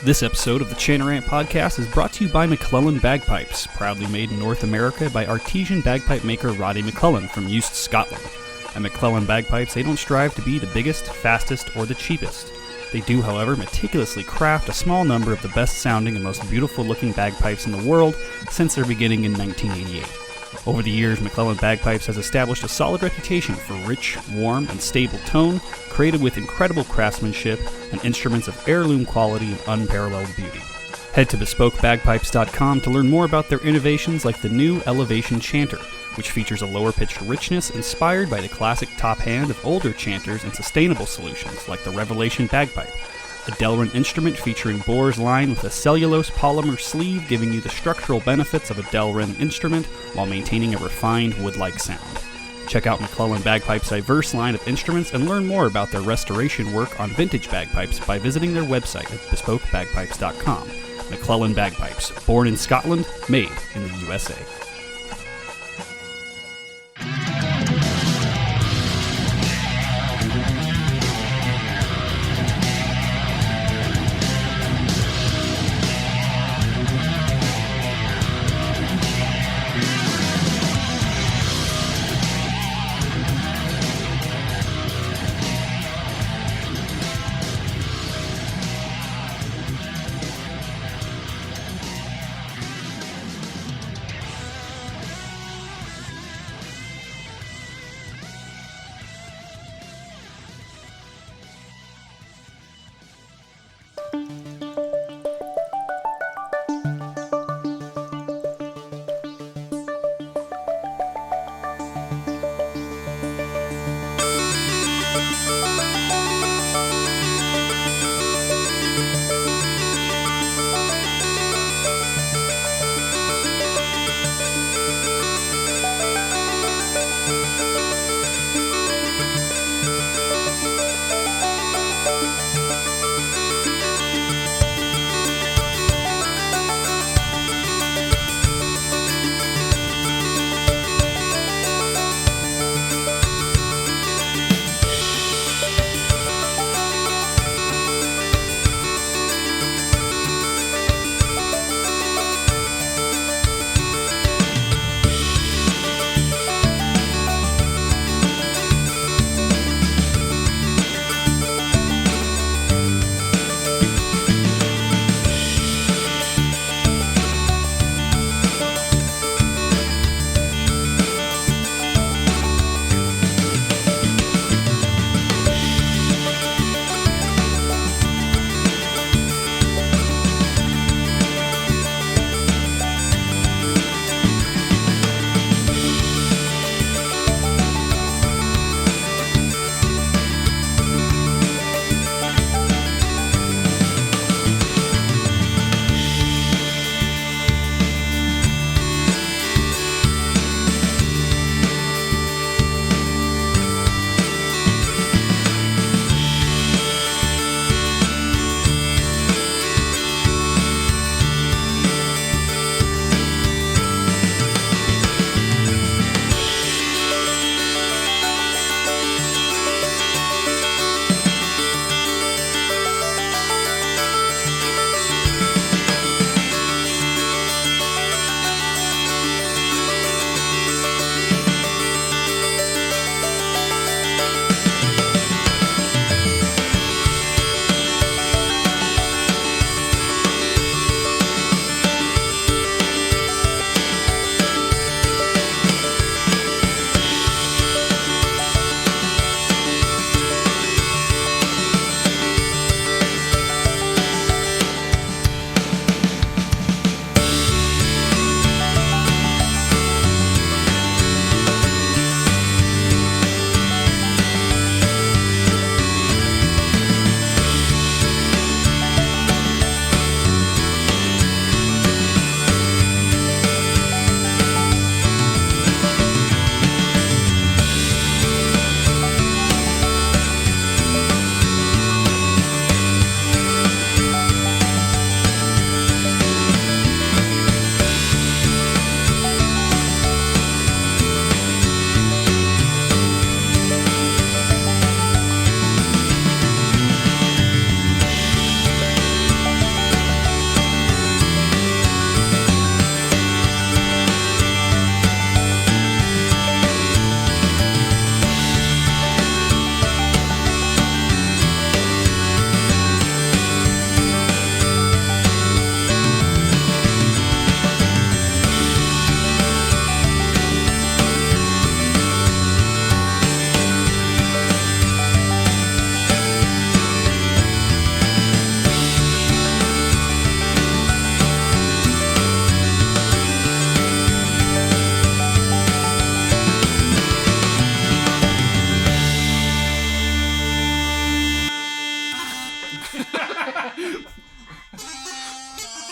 This episode of the Chanarant Podcast is brought to you by MacLellan Bagpipes, proudly made in North America by artesian bagpipe maker Roddy MacLellan from Uist, Scotland. At MacLellan Bagpipes, they don't strive to be the biggest, fastest, or the cheapest. They do, however, meticulously craft a small number of the best-sounding and most beautiful-looking bagpipes in the world since their beginning in 1988. Over the years, MacLellan Bagpipes has established a solid reputation for rich, warm, and stable tone, created with incredible craftsmanship and instruments of heirloom quality and unparalleled beauty. Head to BespokeBagpipes.com to learn more about their innovations like the new Elevation Chanter, which features a lower-pitched richness inspired by the classic top hand of older chanters and sustainable solutions like the Revelation Bagpipe, a Delrin instrument featuring bores lined with a cellulose polymer sleeve giving you the structural benefits of a Delrin instrument while maintaining a refined wood-like sound. Check out MacLellan Bagpipes' diverse line of instruments and learn more about their restoration work on vintage bagpipes by visiting their website at BespokeBagpipes.com. MacLellan Bagpipes, born in Scotland, made in the USA.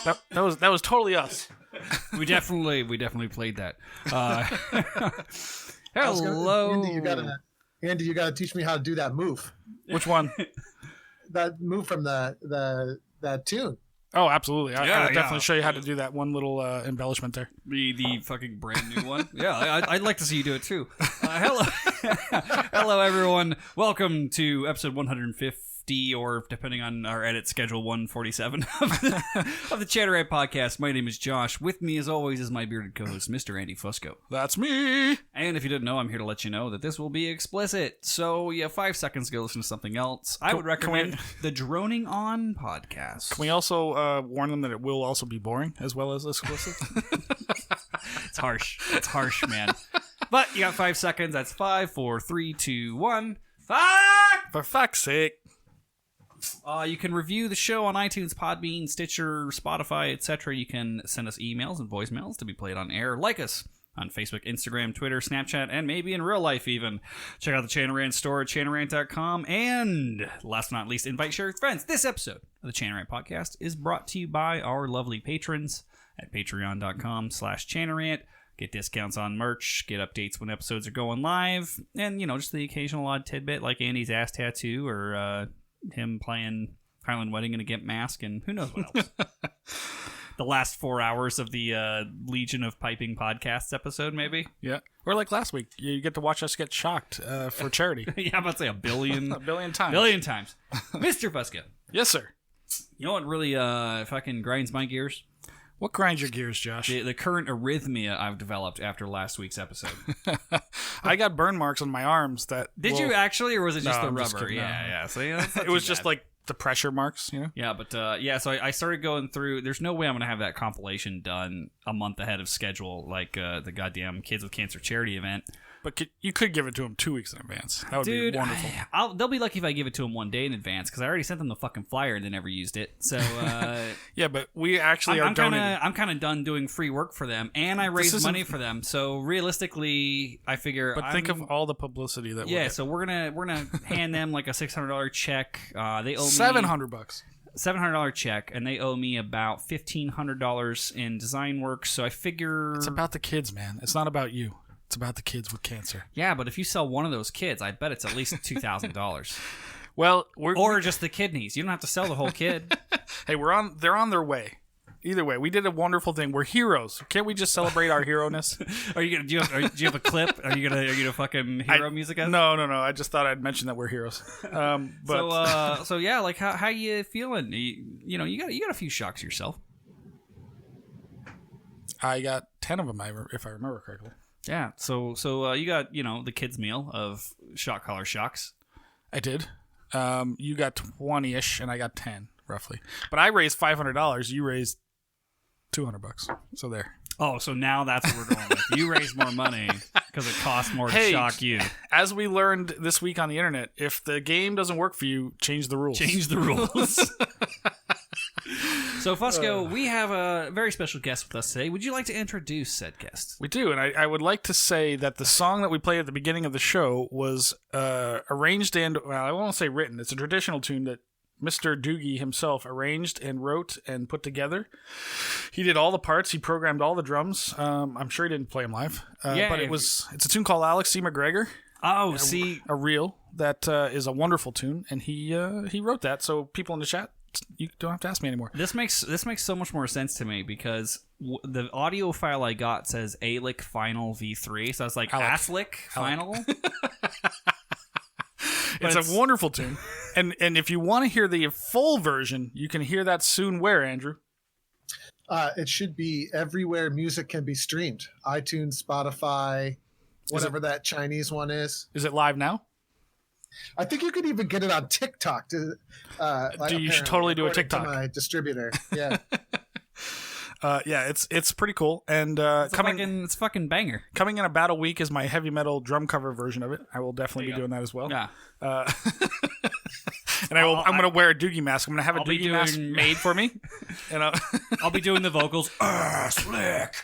That was totally us. We definitely played that. Hello, Andy, you gotta teach me how to do that move. Which one? That move from that tune. Oh, absolutely. I'll definitely yeah. show you how to do that one little embellishment there. The fucking brand new one. Yeah, I'd like to see you do it too. Hello, hello everyone. Welcome to episode 150, or depending on our edit schedule, 147 of the Chatterite Podcast. My name is Josh. With me, as always, is my bearded co-host, Mr. Andy Fusco. That's me. And if you didn't know, I'm here to let you know that this will be explicit. So you have 5 seconds to go listen to something else. I would recommend the Droning On podcast. Can we also warn them that it will also be boring as well as explicit? It's harsh. It's harsh, man. But you got 5 seconds. That's 5, 4, 3, 2, 1. Fuck! For fuck's sake. You can review the show on iTunes, Podbean, Stitcher, Spotify, etc. You can send us emails and voicemails to be played on air. Like us on Facebook, Instagram, Twitter, Snapchat, and maybe in real life even. Check out the Chanarant store at chanarant.com. And last but not least, invite your friends. This episode of the Chanarant Podcast is brought to you by our lovely patrons at patreon.com/Chanarant. Get discounts on merch, get updates when episodes are going live, and, just the occasional odd tidbit like Andy's ass tattoo or him playing Highland Wedding in a Gimp mask, and who knows what else. The last 4 hours of the Legion of Piping Podcasts episode, maybe? Yeah. Or like last week, you get to watch us get shocked for charity. Yeah, I'm about to say a billion. A billion times. Billion times. Mr. Fusco. Yes, sir. You know what really fucking grinds my gears? What grinds your gears, Josh? The current arrhythmia I've developed after last week's episode. I got burn marks on my arms that... Did you actually, or was it just the I'm rubber? just kidding, Yeah. So, that's not it was too just bad. like the pressure marks, Yeah, but so I started going through. There's no way I'm going to have that compilation done a month ahead of schedule, like the goddamn Kids with Cancer charity event. But you could give it to them 2 weeks in advance. That would be wonderful. They'll be lucky if I give it to them 1 day in advance, because I already sent them the fucking flyer and they never used it. So yeah, but we actually are donating. I'm kind of done doing free work for them, and I raised money for them. So realistically, I figure. But think of all the publicity that. Yeah, so we're gonna hand them like a $600 check. They owe me $700. $700 check, and they owe me about $1,500 in design work. So I figure it's about the kids, man. It's not about you. It's about the kids with cancer. Yeah, but if you sell one of those kids, I bet it's at least $2,000. Well, or just the kidneys. You don't have to sell the whole kid. Hey, they're on their way. Either way, we did a wonderful thing. We're heroes. Can't we just celebrate our hero-ness? Do you have a clip? Are you gonna fucking hero music us? No. I just thought I'd mention that we're heroes. But so yeah, like how you feeling? You got a few shocks yourself. I got 10 of them, if I remember correctly. Yeah, so you got, the kids' meal of shock collar shocks. I did. You got 20-ish, and I got 10, roughly. But I raised $500. You raised $200. So there. Oh, so now that's what we're going with. You raised more money because it costs more to shock you. As we learned this week on the internet, if the game doesn't work for you, change the rules. Change the rules. So, Fusco, we have a very special guest with us today. Would you like to introduce said guest? We do, and I would like to say that the song that we played at the beginning of the show was arranged and, well, I won't say written. It's a traditional tune that Mr. Doogie himself arranged and wrote and put together. He did all the parts. He programmed all the drums. I'm sure he didn't play them live. But it's a tune called Alex C. McGregor. Oh, see. A reel that is a wonderful tune, and he wrote that, so people in the chat, you don't have to ask me anymore. This makes so much more sense to me because the audio file I got says ALIC Final V3, so I was like, ASLIC Final? It's a wonderful tune. And if you want to hear the full version, you can hear that soon where, Andrew? It should be everywhere music can be streamed. iTunes, Spotify, whatever that Chinese one is. Is it live now? I think you could even get it on TikTok. You should totally do a TikTok. My distributor, yeah. It's pretty cool. And it's a fucking banger. Coming in about a week is my heavy metal drum cover version of it. I will definitely be doing that as well. Yeah. And I'm going to wear a Doogie mask. I'm going to have a Doogie mask made for me. And I'll be doing the vocals. Slick.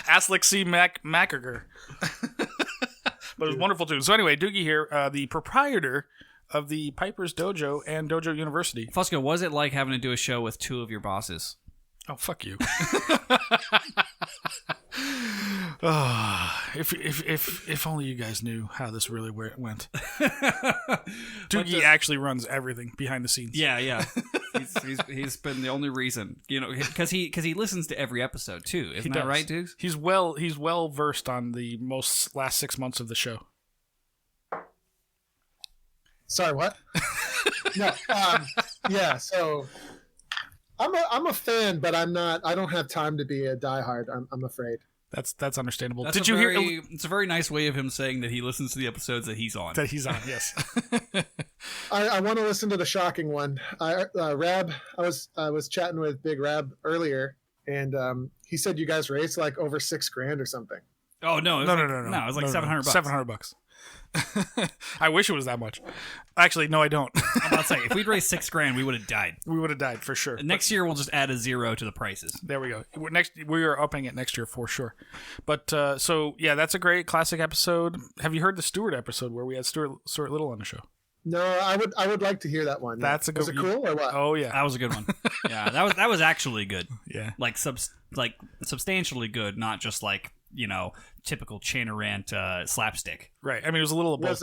Aslick C. McGregor. But it was wonderful too. So anyway, Doogie here, the proprietor of the Pipers Dojo and Dojo University. Fusco, what was it like having to do a show with two of your bosses? Oh, fuck you. If only you guys knew how this really went. Doogie actually runs everything behind the scenes. Yeah. He's been the only reason, because he listens to every episode too. Isn't that right, Dukes? He's well versed on the last 6 months of the show. Sorry, what? No. Yeah. So I'm a fan, but I'm not. I don't have time to be a diehard. I'm afraid. That's understandable. Did you hear? It's a very nice way of him saying that he listens to the episodes that he's on. Yes. I want to listen to the shocking one. Rab, I was chatting with Big Rab earlier, and he said you guys raced like over $6,000 or something. Oh no! No, it was like $700. $700. I wish it was that much. Actually, no, I don't. I'm about to say, if we'd raised $6,000, we would have died. We would have died for sure. Next year, we'll just add a 0 to the prices. There we go. We are upping it next year for sure. But so yeah, that's a great classic episode. Have you heard the Stewart episode where we had Stuart Little on the show? No, I would like to hear that one. That's a good. Was it cool or what? Oh yeah, that was a good one. Yeah, that was actually good. Yeah, like substantially good, not just like typical Chanarant slapstick. Right. I mean, it was a little above.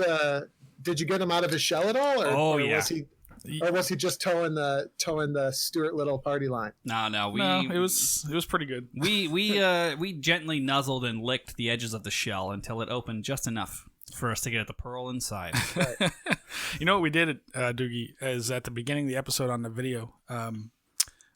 Did you get him out of his shell at all? Or yeah. Was he just towing the Stuart Little party line? No, it was pretty good. We gently nuzzled and licked the edges of the shell until it opened just enough for us to get at the pearl inside. Right. You know what we did, Doogie, is at the beginning of the episode on the video,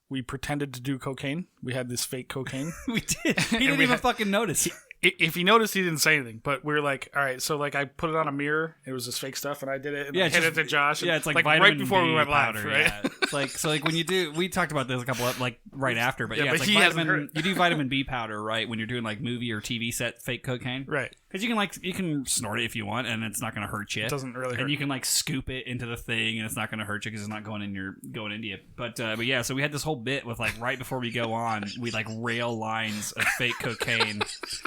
we pretended to do cocaine. We had this fake cocaine. We did. He didn't even fucking notice. If he noticed, he didn't say anything. But we were like, all right. So like, I put it on a mirror. It was this fake stuff, and I did it. And I hit it to Josh. Yeah, it's like right before we went live, powder, right? Yeah. It's like when you do. We talked about this a couple of right after, but yeah, it's he like you do vitamin B powder, right? When you're doing like movie or TV set fake cocaine, right? Because you can snort it if you want, and it's not going to hurt you. It doesn't really hurt. And you can like scoop it into the thing, and it's not going to hurt you because it's not going into you. But yeah, so we had this whole bit with like right before we go on, we like rail lines of fake cocaine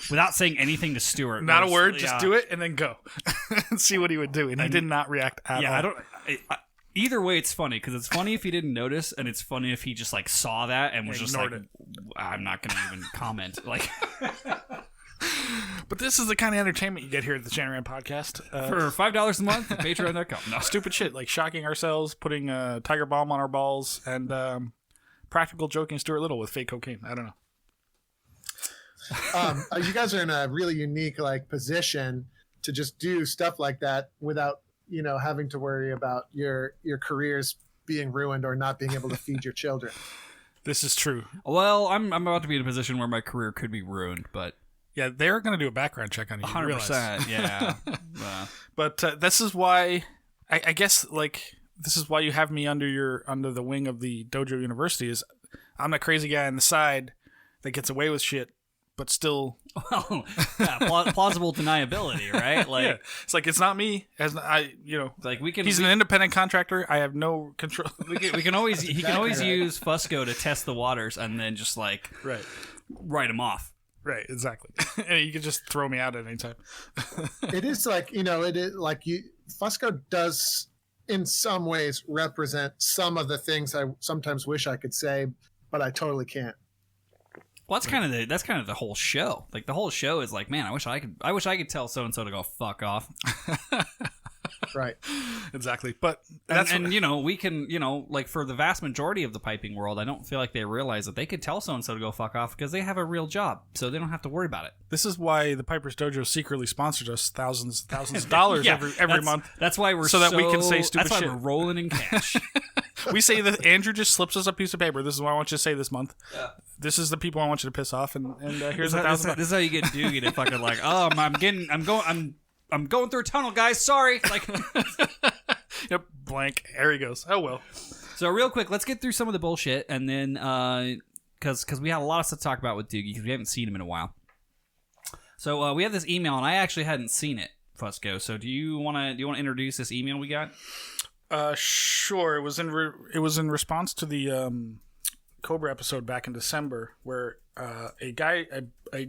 without saying anything to Stuart. Not a word, just do it and then go and see what he would do. And he did not react at all. Either way, it's funny because it's funny if he didn't notice, and it's funny if he just like saw that and was just like, I'm not going to even comment. Like. But this is the kind of entertainment you get here at the Chanarant Podcast. For $5 a month, patreon.com. No. Stupid shit, like shocking ourselves, putting Tiger Balm on our balls, and practical joking Stuart Little with fake cocaine. I don't know. You guys are in a really unique position to just do stuff like that without having to worry about your careers being ruined or not being able to feed your children. This is true. Well, I'm about to be in a position where my career could be ruined, but yeah, they're going to do a background check on you. 100%. Yeah. But this is why I guess this is why you have me under the wing of the Dojo University. Is I'm that crazy guy on the side that gets away with shit, but still, plausible deniability, right? Like, yeah. It's like it's not me. He's an independent contractor. I have no control. He can always use Fusco to test the waters and then just write him off. Right, exactly. And you can just throw me out at any time. It is Fusco does in some ways represent some of the things I sometimes wish I could say, but I totally can't. Well, that's kind of the whole show. Like the whole show is like, man, I wish I could tell so and so to go fuck off. Right. Exactly. But we can, for the vast majority of the piping world, I don't feel like they realize that they could tell so and so to go fuck off because they have a real job, so they don't have to worry about it. This is why the Pipers Dojo secretly sponsors us thousands of dollars every month. That's why we can say stupid shit. That's why we're rolling in cash. We say that Andrew just slips us a piece of paper. This is what I want you to say this month. Yeah. This is the people I want you to piss off, and here's $1,000. This is how you get Doogie to fucking I'm going through a tunnel, guys. Sorry. Yep. Blank. There he goes. Oh well. So real quick, let's get through some of the bullshit, and then because we had a lot of stuff to talk about with Doogie because we haven't seen him in a while. So we have this email, and I actually hadn't seen it, Fusco. So do you want to introduce this email we got? Sure. It was in response to the Cobra episode back in December, where a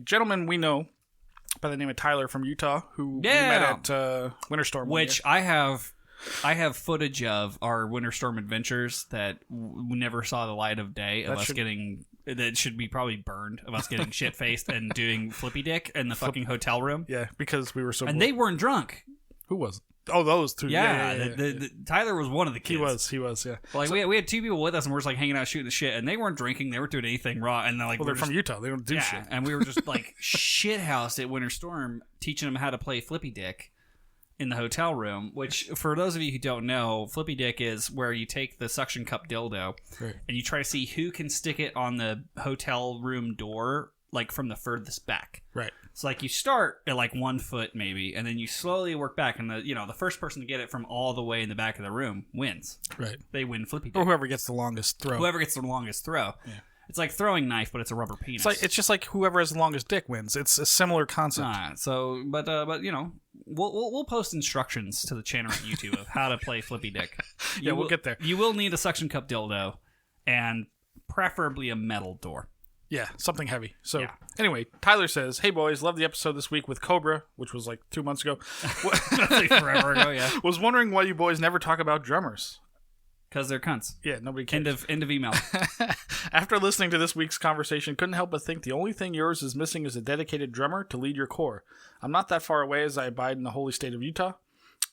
gentleman we know by the name of Tyler from Utah, who we met at Winter Storm, which I have I have footage of our Winter Storm adventures that never saw the light of day of us getting... That should be probably burned, of us getting shit-faced and doing flippy dick in the fucking hotel room. Yeah, because we were so... And they weren't drunk. Who was? Oh, those two. Yeah. Tyler was one of the kids. He was, yeah. Like, we had two people with us, and we're just, like, hanging out shooting the shit, and they weren't drinking. They weren't doing anything raw. And like, they're from Utah. They don't do shit. And we were just, like, shithoused at Winter Storm, teaching them how to play flippy dick in the hotel room, which, for those of you who don't know, flippy dick is where you take the suction cup dildo, and you try to see who can stick it on the hotel room door, like, from the furthest back. Right. So, like, you start at, like, 1 foot, maybe, and then you slowly work back, and the first person to get it from all the way in the back of the room wins. Right. They win flippy dick. Or whoever gets the longest throw. Yeah. It's like throwing knife, but it's a rubber penis. It's just like whoever has the longest dick wins. It's a similar concept. We'll post instructions to the channel on YouTube of how to play flippy dick. We'll get there. You will need a suction cup dildo, and preferably a metal door. Yeah, something heavy. So Anyway, Tyler says, "Hey boys, love the episode this week with Cobra, which was like 2 months ago. Like forever ago, yeah. Was wondering why you boys never talk about drummers." Because they're cunts. Yeah, nobody cares. End of email. After listening to this week's conversation, couldn't help but think the only thing yours is missing is a dedicated drummer to lead your corps. I'm not that far away as I abide in the holy state of Utah.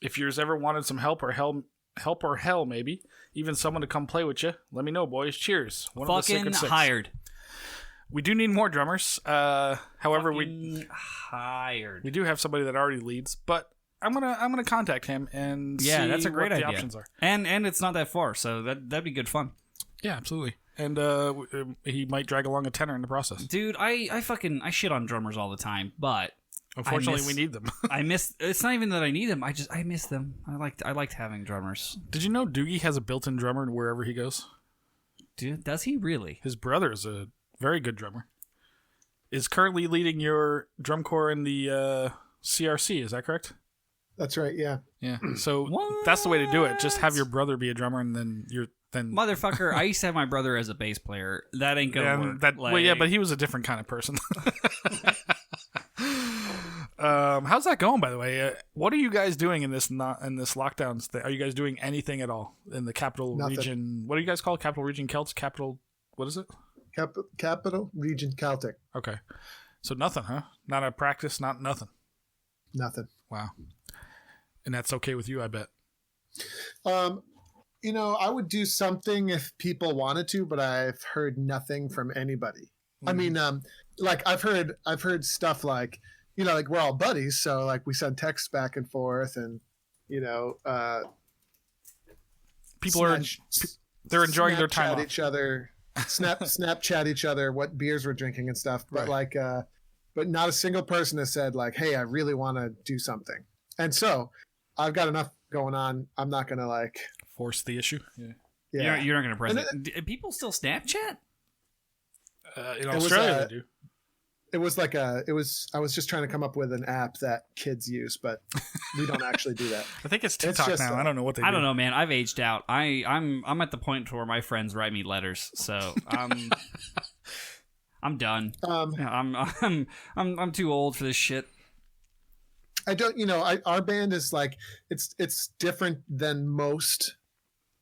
If yours ever wanted some help or hell maybe, even someone to come play with you, let me know, boys. Cheers. Fucking hired. We do need more drummers. However, we do have somebody that already leads, but I'm gonna contact him and see that's a great what the idea. options are. And it's not that far, so that'd be good fun. Yeah, absolutely. And he might drag along a tenor in the process. Dude, I shit on drummers all the time, but unfortunately we need them. It's not even that I need them. I miss them. I liked having drummers. Did you know Doogie has a built-in drummer wherever he goes? Dude, does he really? His brother is a very good drummer. Is currently leading your drum corps in the CRC, is that correct? That's right, yeah. Yeah. So that's the way to do it. Just have your brother be a drummer, and then motherfucker, I used to have my brother as a bass player. That ain't gonna work. But he was a different kind of person. How's that going, by the way? What are you guys doing in this lockdown? Are you guys doing anything at all in the capital region? What do you guys call it? Capital region Celts? Capital, what is it? Capital region Celtic. Okay. So nothing, huh? Not a practice, nothing. Nothing. Wow. And that's okay with you, I bet. I would do something if people wanted to, but I've heard nothing from anybody. Mm-hmm. I mean, like I've heard stuff like, like we're all buddies, so like we send texts back and forth, and people they're enjoying their time off. Each other, Snapchat each other what beers we're drinking and stuff, but but not a single person has said like, hey, I really want to do something. And so I've got enough going on. I'm not going to force the issue. Yeah. You're not going to press it. Do people still Snapchat? In Australia, they do. It was I was just trying to come up with an app that kids use, but we don't actually do that. I think it's TikTok now. I don't know what they do. I don't know, man. I've aged out. I'm at the point where my friends write me letters, so I'm done. I'm too old for this shit. I don't, our band is like, it's different than most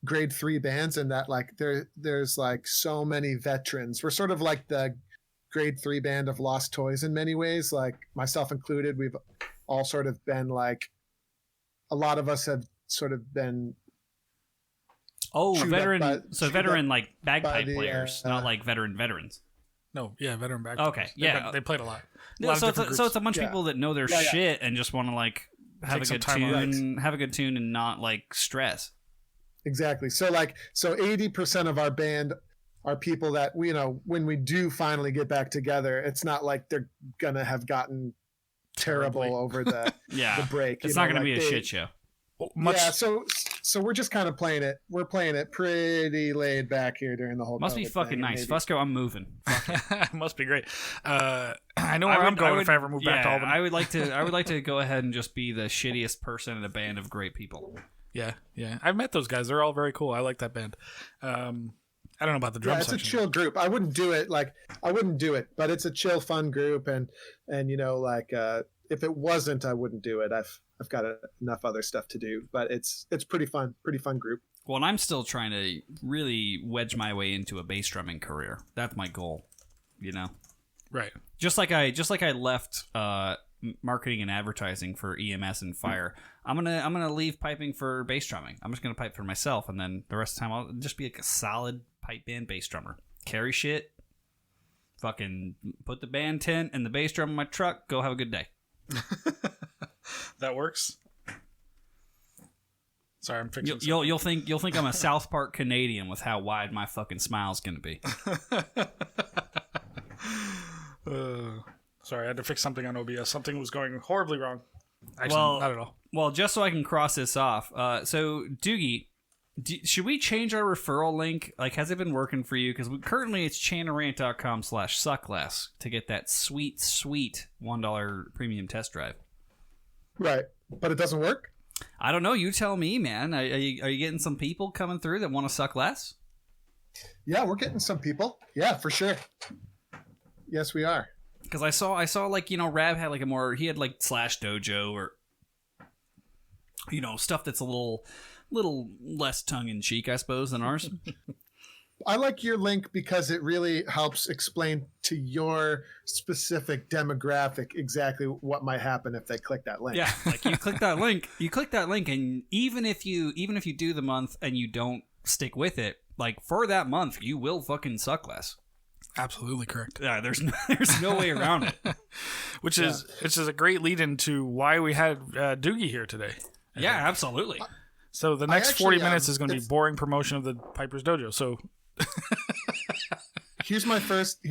grade 3 bands in that like there's like so many veterans. We're sort of like the grade 3 band of Lost Toys in many ways, like myself included. We've all sort of been like, a lot of us have sort of been veteran like bagpipe players, not like veterans. No, yeah, veteran bagpipes. Okay, yeah, they played a lot. So it's a bunch of people that know their shit and just want to like have a good tune and not like stress. Exactly. So 80% of our band are people that when we do finally get back together, it's not like they're gonna have gotten terrible over the the break. It's not gonna be a shit show. So we're just kind of playing it. We're playing it pretty laid back here during the whole. Must be fucking nice, Fusco. I'm moving. Must be great. I know where I'm going if I ever move back to Albany. I would like to go ahead and just be the shittiest person in a band of great people. Yeah. I've met those guys. They're all very cool. I like that band. I don't know about the drum section. It's a chill group. I wouldn't do it, but it's a chill, fun group, and if it wasn't, I wouldn't do it. I've got enough other stuff to do. But it's pretty fun group. Well, and I'm still trying to really wedge my way into a bass drumming career. That's my goal, you know. Right. Just like I left marketing and advertising for EMS and fire. I'm gonna leave piping for bass drumming. I'm just gonna pipe for myself, and then the rest of the time I'll just be like a solid pipe band bass drummer. Carry shit. Fucking put the band tent and the bass drum in my truck. Go have a good day. That works. Sorry, I'm fixing. You'll think I'm a South Park Canadian with how wide my fucking smile's gonna be. Sorry, I had to fix something on OBS. Something was going horribly wrong. Actually, Well, not at all. Well, just so I can cross this off. So Doogie, should we change our referral link? Like, has it been working for you? Because currently it's chanarant.com/suckless to get that sweet $1 premium test drive. Right, but it doesn't work. I don't know. You tell me, man. Are you getting some people coming through that want to suck less? Yeah, we're getting some people. Yeah, for sure. Yes, we are. Because I saw like, you know, Rab had like he had like /dojo or, you know, stuff that's a little less tongue in cheek, I suppose, than ours. I like your link because it really helps explain to your specific demographic exactly what might happen if they click that link. Yeah, like you click that link, and even if you do the month and you don't stick with it, like for that month, you will fucking suck less. Absolutely correct. Yeah, there's no way around it. Which is a great lead into why we had Doogie here today. Yeah, absolutely. So the next 40 minutes is going to be boring promotion of the Piper's Dojo. So here's my first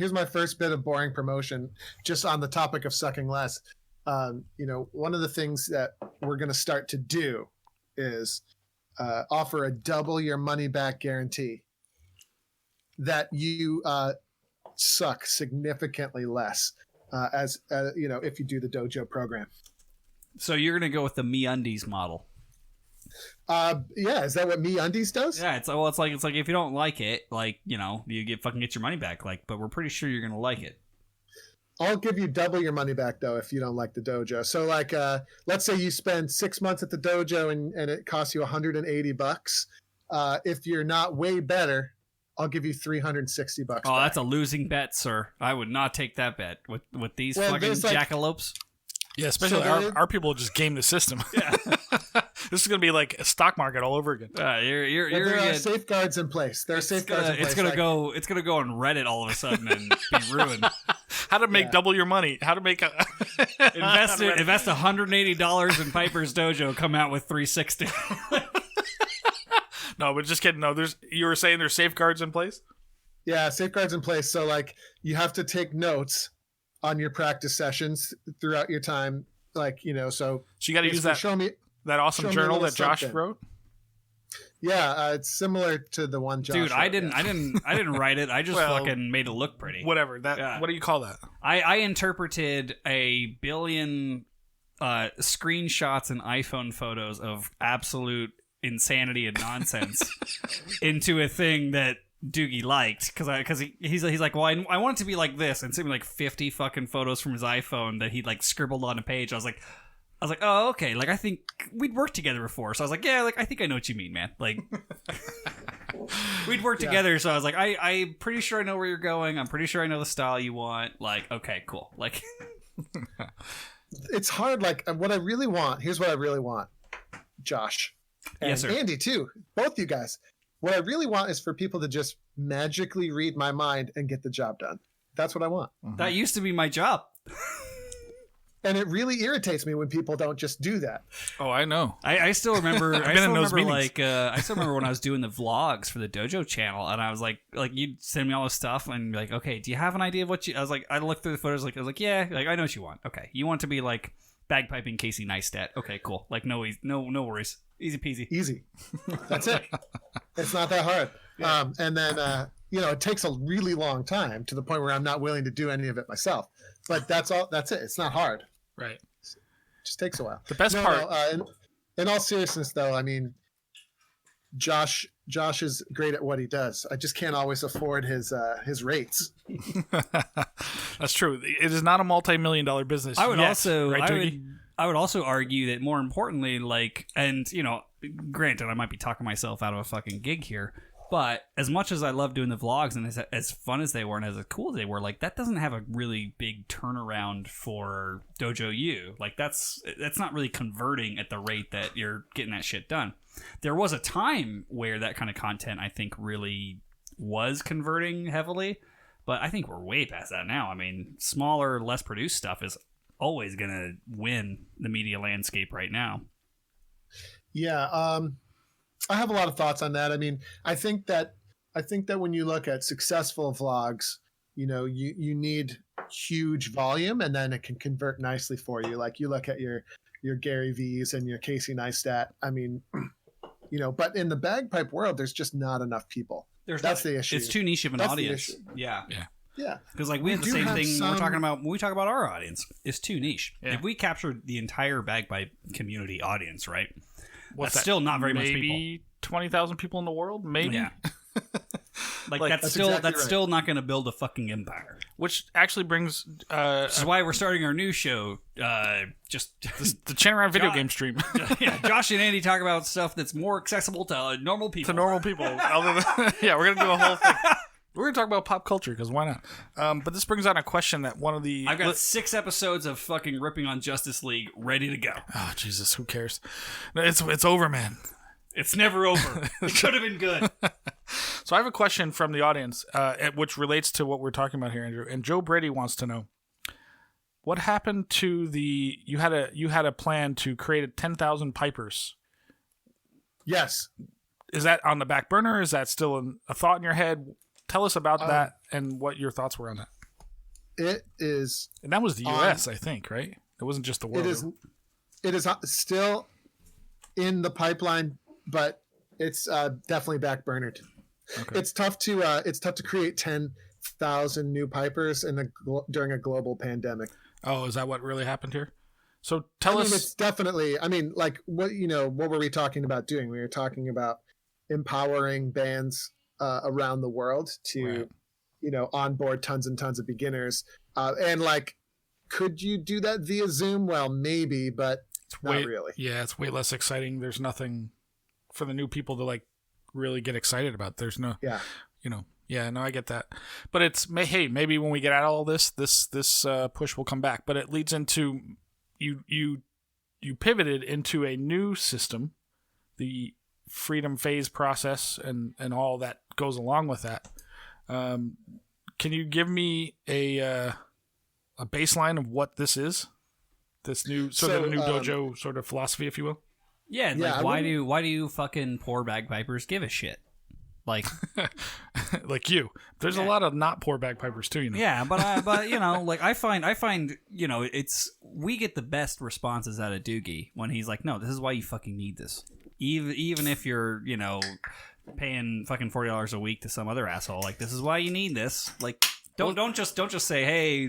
bit of boring promotion, just on the topic of sucking less. You know, one of the things that we're going to start to do is offer a double your money back guarantee that you suck significantly less as you know, if you do the dojo program. So you're going to go with the MeUndies model. Yeah, is that what MeUndies does? Yeah, it's like if you don't like it, like, you know, you get your money back, like, but we're pretty sure you're gonna like it. I'll give you double your money back though if you don't like the dojo. So like let's say you spend 6 months at the dojo and it costs you $180. If you're not way better, I'll give you $360 back. Oh, that's a losing bet, sir. I would not take that bet with these fucking jackalopes. Yeah, especially our people just game the system. Yeah. This is going to be like a stock market all over again. There are safeguards in place. There are safeguards in place. It's going to go on Reddit all of a sudden and be ruined. How to make double your money. How to make invest $180 in Piper's Dojo, come out with $360. No, but just kidding. No, you were saying there's safeguards in place? Yeah, safeguards in place. So like you have to take notes on your practice sessions throughout your time, like, you know, so you got to use that. Show me that awesome journal that Josh wrote. Yeah, it's similar to the one Josh wrote. I didn't write it. I just fucking made it look pretty. Whatever. What do you call that? I interpreted a billion screenshots and iPhone photos of absolute insanity and nonsense into a thing that Doogie liked, because he's like, well, I want it to be like this, and sent me like 50 fucking photos from his iPhone that he like scribbled on a page. I was like, oh, okay, like I think we'd worked together before, so I was like, yeah, like I think I know what you mean, man. Like we'd worked together, so I was like, I'm pretty sure I know where you're going. I'm pretty sure I know the style you want. Like, okay, cool. Like, it's hard. Like, what I really want. Here's what I really want, Josh. And yes, sir. Andy too. Both you guys. What I really want is for people to just magically read my mind and get the job done. That's what I want. Mm-hmm. That used to be my job. And it really irritates me when people don't just do that. Oh, I know. I still remember. I still remember when I was doing the vlogs for the Dojo channel, and I was like you'd send me all this stuff, and be like, okay, do you have an idea of what you? I was like, I looked through the photos, I was like, yeah, like I know what you want. Okay, you want it to be like bagpiping Casey Neistat. Okay, cool. Like no worries. Easy peasy. Easy. That's it. It's not that hard. Yeah. And then, you know, it takes a really long time to the point where I'm not willing to do any of it myself. But that's all. That's it. It's not hard. Right. It just takes a while. The best part. In all seriousness, though, I mean, Josh is great at what he does. I just can't always afford his rates. That's true. It is not a multi-million-dollar business. I would I would also argue that more importantly, like, and you know, granted, I might be talking myself out of a fucking gig here, but as much as I love doing the vlogs and as fun as they were and as cool as they were, like, that doesn't have a really big turnaround for Dojo U. Like, that's not really converting at the rate that you're getting that shit done. There was a time where that kind of content, I think, really was converting heavily, but I think we're way past that now. I mean, smaller, less produced stuff is always going to win the media landscape right now. Yeah, I have a lot of thoughts on that. I mean, I think that when you look at successful vlogs, you know, you need huge volume, and then it can convert nicely for you. Like, you look at your Gary V's and your Casey Neistat. I mean, you know, but in the bagpipe world, there's just not enough people. That's the issue. It's too niche of an audience. Yeah. Because like we have the same thing we're talking about when we talk about our audience. It's too niche. Yeah. If we captured the entire bagpipe community audience, right? That's still not very much people. Maybe 20,000 people in the world, maybe. Yeah. like that's still not going to build a fucking empire. Which actually brings which is why we're starting our new show, just the Chan Around video game stream. Yeah, Josh and Andy talk about stuff that's more accessible to normal people. Yeah, we're going to do a whole thing. We're going to talk about pop culture, because why not? But this brings on a question that one of the... I've got 6 episodes of fucking ripping on Justice League ready to go. Oh, Jesus, who cares? It's over, man. It's never over. It could have been good. So I have a question from the audience, which relates to what we're talking about here, Andrew. And Joe Brady wants to know, what happened to the... You had a plan to create 10,000 pipers. Yes. Is that on the back burner? Is that still a thought in your head? Tell us about that and what your thoughts were on that. It is... And that was the U.S., I think, right? It wasn't just the world. It is still in the pipeline, but it's definitely backburnered. Okay. It's tough to create 10,000 new pipers during a global pandemic. Oh, is that what really happened here? So tell us... it's definitely... I mean, like, what were we talking about doing? We were talking about empowering bands... around the world to, onboard tons and tons of beginners. And like, could you do that via Zoom? Well, maybe, but not really. Yeah, it's way less exciting. There's nothing for the new people to like really get excited about. There's no, no, I get that. But it's, hey, maybe when we get out of all this push will come back. But it leads into, you pivoted into a new system, the freedom phase process and all that goes along with that. Can you give me a baseline of what this is? This new sort of a new dojo sort of philosophy, if you will? Yeah, like why do you fucking poor bagpipers give a shit? Like like you. There's a lot of not poor bagpipers too, you know. Yeah, but like I find it's we get the best responses out of Doogie when he's like, "No, this is why you fucking need this." Even if you're, paying fucking $40 a week to some other asshole, like, this is why you need this. Like, don't just say, hey,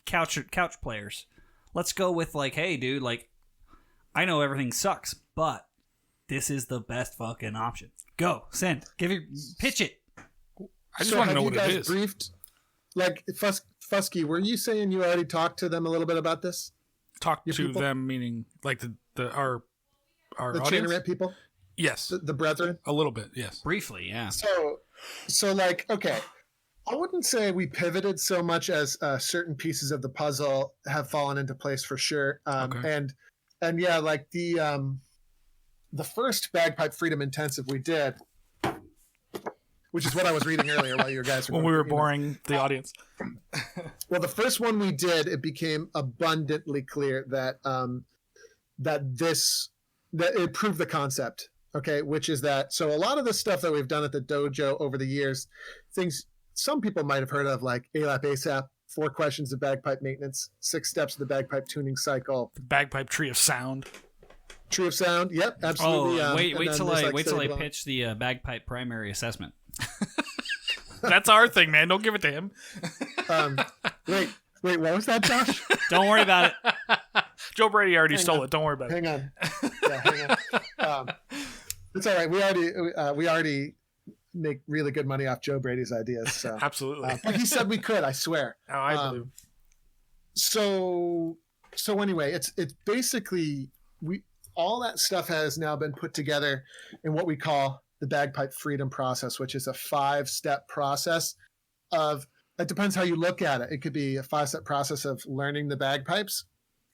couch players. Let's go with like, hey, dude, like, I know everything sucks, but this is the best fucking option. Go, pitch it. I just want to know what it is. Briefed, like, Fusky, were you saying you already talked to them a little bit about this? Talk to them, meaning like our audience? Chain people? Yes. The brethren? A little bit, yes. Briefly, yeah. So like, okay, I wouldn't say we pivoted so much as certain pieces of the puzzle have fallen into place for sure. Okay. And yeah, like the first Bagpipe Freedom Intensive we did, which is what I was reading earlier while you guys were when we were boring the audience. Well, the first one we did, it became abundantly clear that that it proved the concept, okay, which is that, so a lot of the stuff that we've done at the dojo over the years, things some people might have heard of, like ALAP ASAP, 4 questions of bagpipe maintenance, 6 steps of the bagpipe tuning cycle, the bagpipe tree of sound. Yep, absolutely. Oh, wait till I pitch the bagpipe primary assessment. That's our thing, man. Don't give it to him. Wait, what was that, Josh? Don't worry about it. Joe Brady already stole it. Don't worry about it. Hang on. Yeah, hang on. It's all right. We already make really good money off Joe Brady's ideas. So. Absolutely. But he said we could, I swear. Oh, I believe. So So anyway, it's basically all that stuff has now been put together in what we call the bagpipe freedom process, which is a 5-step process of, it depends how you look at it. It could be a 5-step process of learning the bagpipes.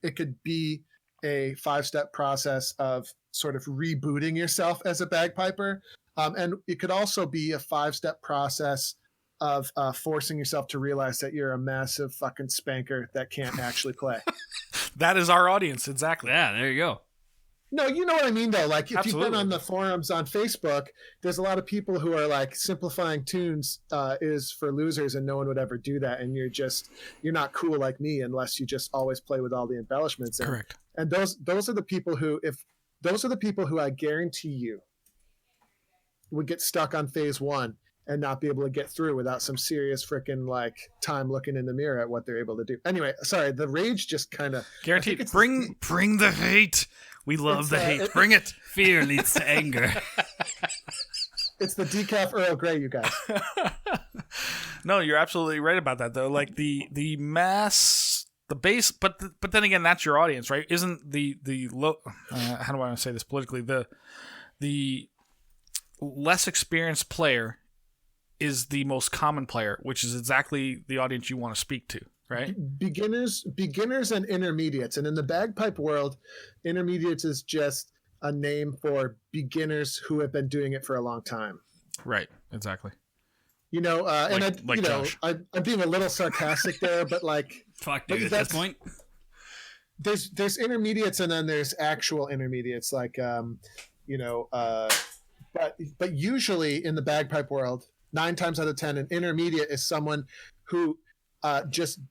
It could be a 5-step process of sort of rebooting yourself as a bagpiper. And it could also be a 5-step process of forcing yourself to realize that you're a massive fucking spanker that can't actually play. That is our audience, exactly. Yeah, there you go. No, you know what I mean, though. Like, if Absolutely. you've been on the forums on Facebook, there's a lot of people who are like, simplifying tunes is for losers, and no one would ever do that. And you're not cool like me unless you just always play with all the embellishments. Correct. And those are the people who I guarantee you would get stuck on phase 1 and not be able to get through without some serious freaking like time looking in the mirror at what they're able to do. Anyway, sorry, the rage just kind of Guaranteed. Bring the hate. We love the hate. Bring it. Fear leads to anger. It's the decaf Earl Grey, you guys. No, you're absolutely right about that, though. Like the mass, the base, but then again, that's your audience, right? Isn't the low? How do I want to say this politically? The less experienced player is the most common player, which is exactly the audience you want to speak to, right? Beginners and intermediates. And in the bagpipe world, intermediates is just a name for beginners who have been doing it for a long time. Right, exactly. You know, I'm being a little sarcastic there, but like, fuck, dude, at this point, there's intermediates and then there's actual intermediates, like, but usually in the bagpipe world, 9 times out of 10, an intermediate is someone who just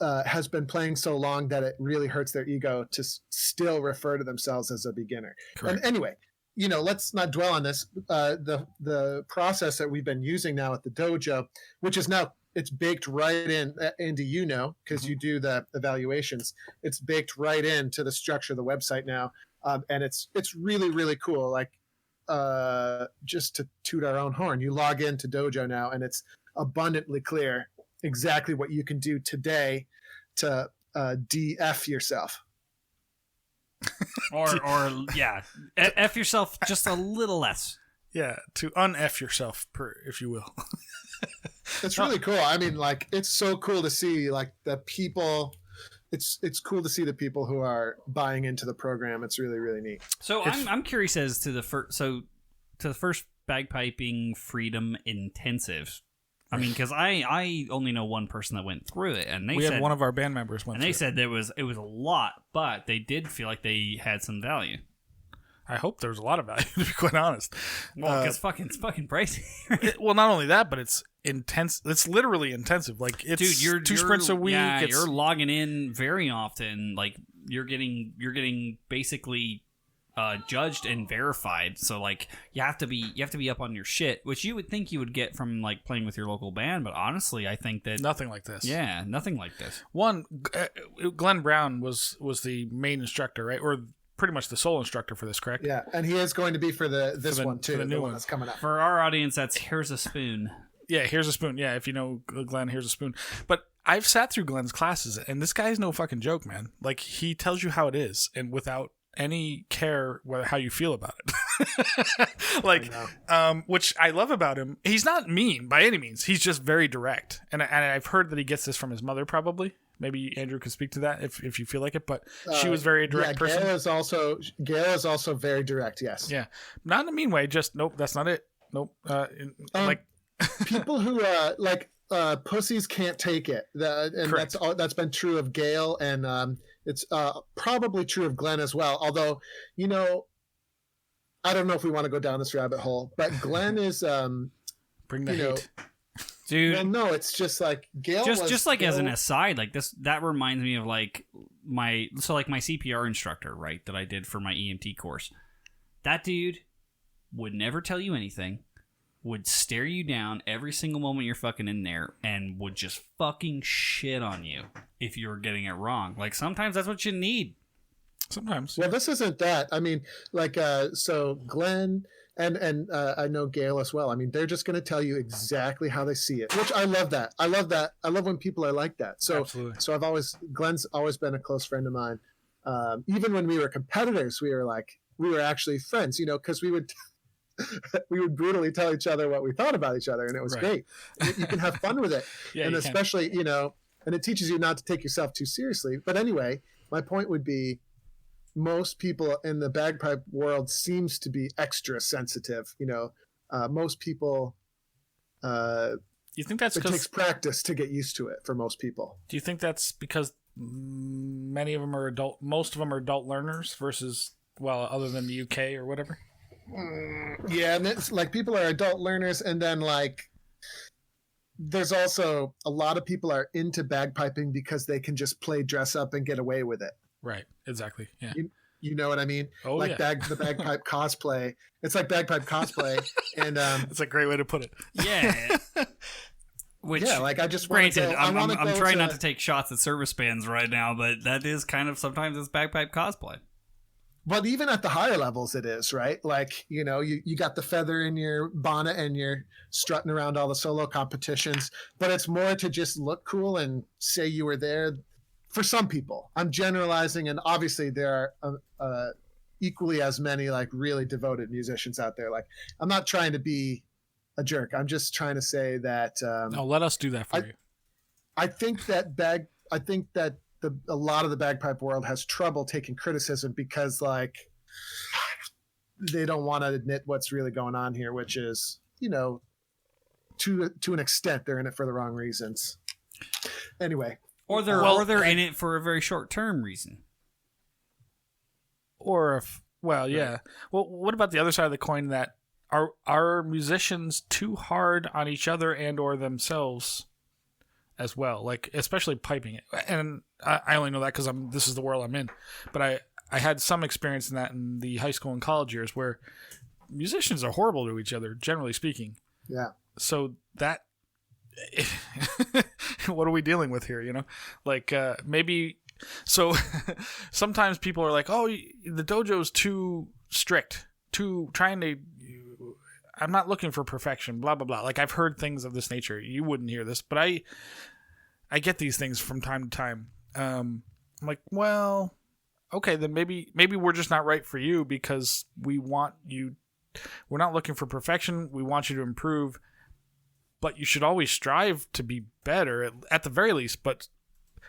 has been playing so long that it really hurts their ego to still refer to themselves as a beginner. Correct. And anyway, let's not dwell on this. The process that we've been using now at the dojo, which is now, it's baked right into because you do the evaluations. It's baked right into the structure of the website now, and it's really, really cool. Like, just to toot our own horn, you log into Dojo now, and it's abundantly clear exactly what you can do today to DF yourself. or yeah, F yourself just a little less. Yeah, to un-F yourself, if you will. It's really cool. I mean, like, it's so cool to see, like, the people. It's cool to see the people who are buying into the program. It's really, really neat. So I'm curious as to the first bagpiping freedom intensive. I mean, because I only know one person that went through it, and we had one of our band members went. And they said it was a lot, but they did feel like they had some value. I hope there was a lot of value, to be quite honest. Well, because it's fucking pricey. Well, not only that, but it's intense. It's literally intensive. Like, it's dude, you're 2 sprints a week. Yeah, you're logging in very often. Like, you're getting basically judged and verified. So like, you have to be up on your shit, which you would think you would get from like playing with your local band. But honestly, I think that nothing like this. Yeah, nothing like this. One, Glenn Brown was the main instructor, right? Or pretty much the sole instructor for this, correct? Yeah, and he is going to be for this one too, for the new one one that's coming up. For our audience, that's Here's a Spoon. Yeah, Here's a Spoon. Yeah, if you know Glenn, Here's a Spoon. But I've sat through Glenn's classes, and this guy's no fucking joke, man. Like, he tells you how it is, and without any care how you feel about it. Like, which I love about him. He's not mean by any means. He's just very direct. And I've heard that he gets this from his mother, probably. Maybe Andrew could speak to that if you feel like it. But she was very direct person. Gail is also very direct. Yes. Yeah, not in a mean way. Just nope. That's not it. Nope. Like people who pussies can't take it. And that's been true of Gail, and it's probably true of Glenn as well. Although, I don't know if we want to go down this rabbit hole, but Glenn is bring the hate. Dude, well, no, it's just like Gail. Just like as an aside, like this, that reminds me of like my CPR instructor, right? That I did for my EMT course. That dude would never tell you anything, would stare you down every single moment you're fucking in there, and would just fucking shit on you if you were getting it wrong. Like, sometimes that's what you need. Sometimes. Well, this isn't that. I mean, like, so Glenn And I know Gail as well. I mean, they're just going to tell you exactly how they see it, which I love that. I love when people are like that. So, Absolutely. so Glenn's always been a close friend of mine. Even when we were competitors, we were actually friends, because we would brutally tell each other what we thought about each other. And it was great. You can have fun with it. And especially, and it teaches you not to take yourself too seriously. But anyway, my point would be, most people in the bagpipe world seems to be extra sensitive. Most people, you think that's it takes practice to get used to it for most people. Do you think that's because most of them are adult learners versus, other than the UK or whatever? Yeah. And it's like people are adult learners. And then there's also a lot of people are into bagpiping because they can just play dress up and get away with it. Right. Exactly. Yeah. You know what I mean? Oh, the bagpipe cosplay. It's like bagpipe cosplay. And it's a great way to put it. Yeah. I just granted, I'm trying not to take shots at service bands right now, but that is kind of sometimes it's bagpipe cosplay. But even at the higher levels, it is, right? You got the feather in your bonnet and you're strutting around all the solo competitions, but it's more to just look cool and say you were there. For some people, I'm generalizing, and obviously there are equally as many really devoted musicians out there. I'm not trying to be a jerk. I'm just trying to say that. No, let us do that for you. I think that a lot of the bagpipe world has trouble taking criticism because they don't want to admit what's really going on here, which is to an extent they're in it for the wrong reasons. Anyway. Or they're in it for a very short-term reason. Well, what about the other side of the coin that are musicians too hard on each other and or themselves as well? Especially piping it. And I only know that because this is the world I'm in. But I had some experience in that in the high school and college years where musicians are horrible to each other, generally speaking. Yeah. So that... what are we dealing with here? Maybe so sometimes people are like, oh, the dojo's too strict, I'm not looking for perfection, blah blah blah. I've heard things of this nature. You wouldn't hear this, but I get these things from time to time. I'm like, well, okay, then maybe we're just not right for you because we're not looking for perfection, we want you to improve. But you should always strive to be better at the very least. But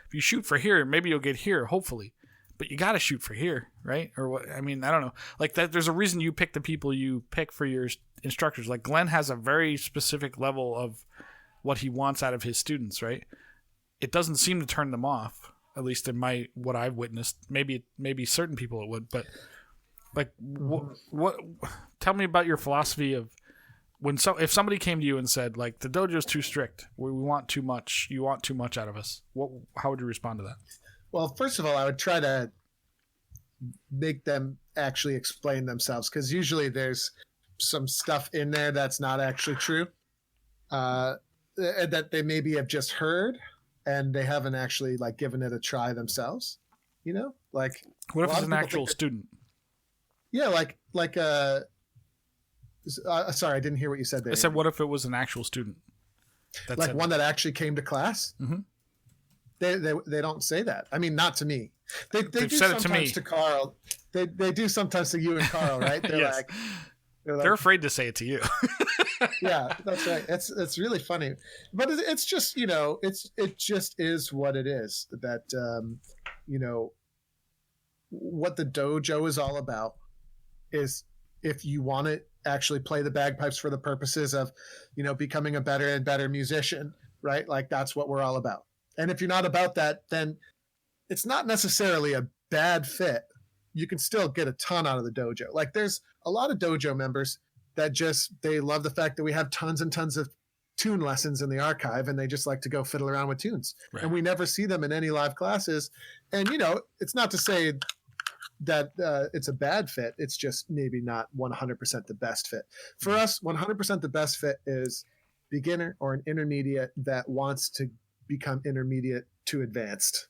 if you shoot for here, maybe you'll get here, hopefully. But you got to shoot for here, right? Or what? I mean, I don't know. That, there's a reason you pick the people you pick for your instructors. Glenn has a very specific level of what he wants out of his students, right? It doesn't seem to turn them off, at least in what I've witnessed. Maybe certain people it would, but what? Tell me about your philosophy of. If somebody came to you and said, the dojo's too strict, we want too much, you want too much out of us, how would you respond to that? Well, first of all, I would try to make them actually explain themselves, because usually there's some stuff in there that's not actually true, that they maybe have just heard and they haven't actually given it a try themselves. What if it's an actual student? Yeah, sorry, I didn't hear what you said there. I said, what if it was an actual student? One that actually came to class? Mm-hmm. They don't say that. I mean, not to me. They do said it to me. To Carl. They do sometimes to you and Carl, right? They're yes. They're afraid to say it to you. Yeah, that's right. It's really funny, but it's just it just is what it is. That what the dojo is all about is, if you want to actually play the bagpipes for the purposes of, becoming a better and better musician, right? That's what we're all about. And if you're not about that, then it's not necessarily a bad fit. You can still get a ton out of the dojo. There's a lot of dojo members that they love the fact that we have tons and tons of tune lessons in the archive, and they just like to go fiddle around with tunes. Right. And we never see them in any live classes. And, it's not to say that it's a bad fit. It's just maybe not 100% the best fit. For us, 100% the best fit is beginner or an intermediate that wants to become intermediate to advanced.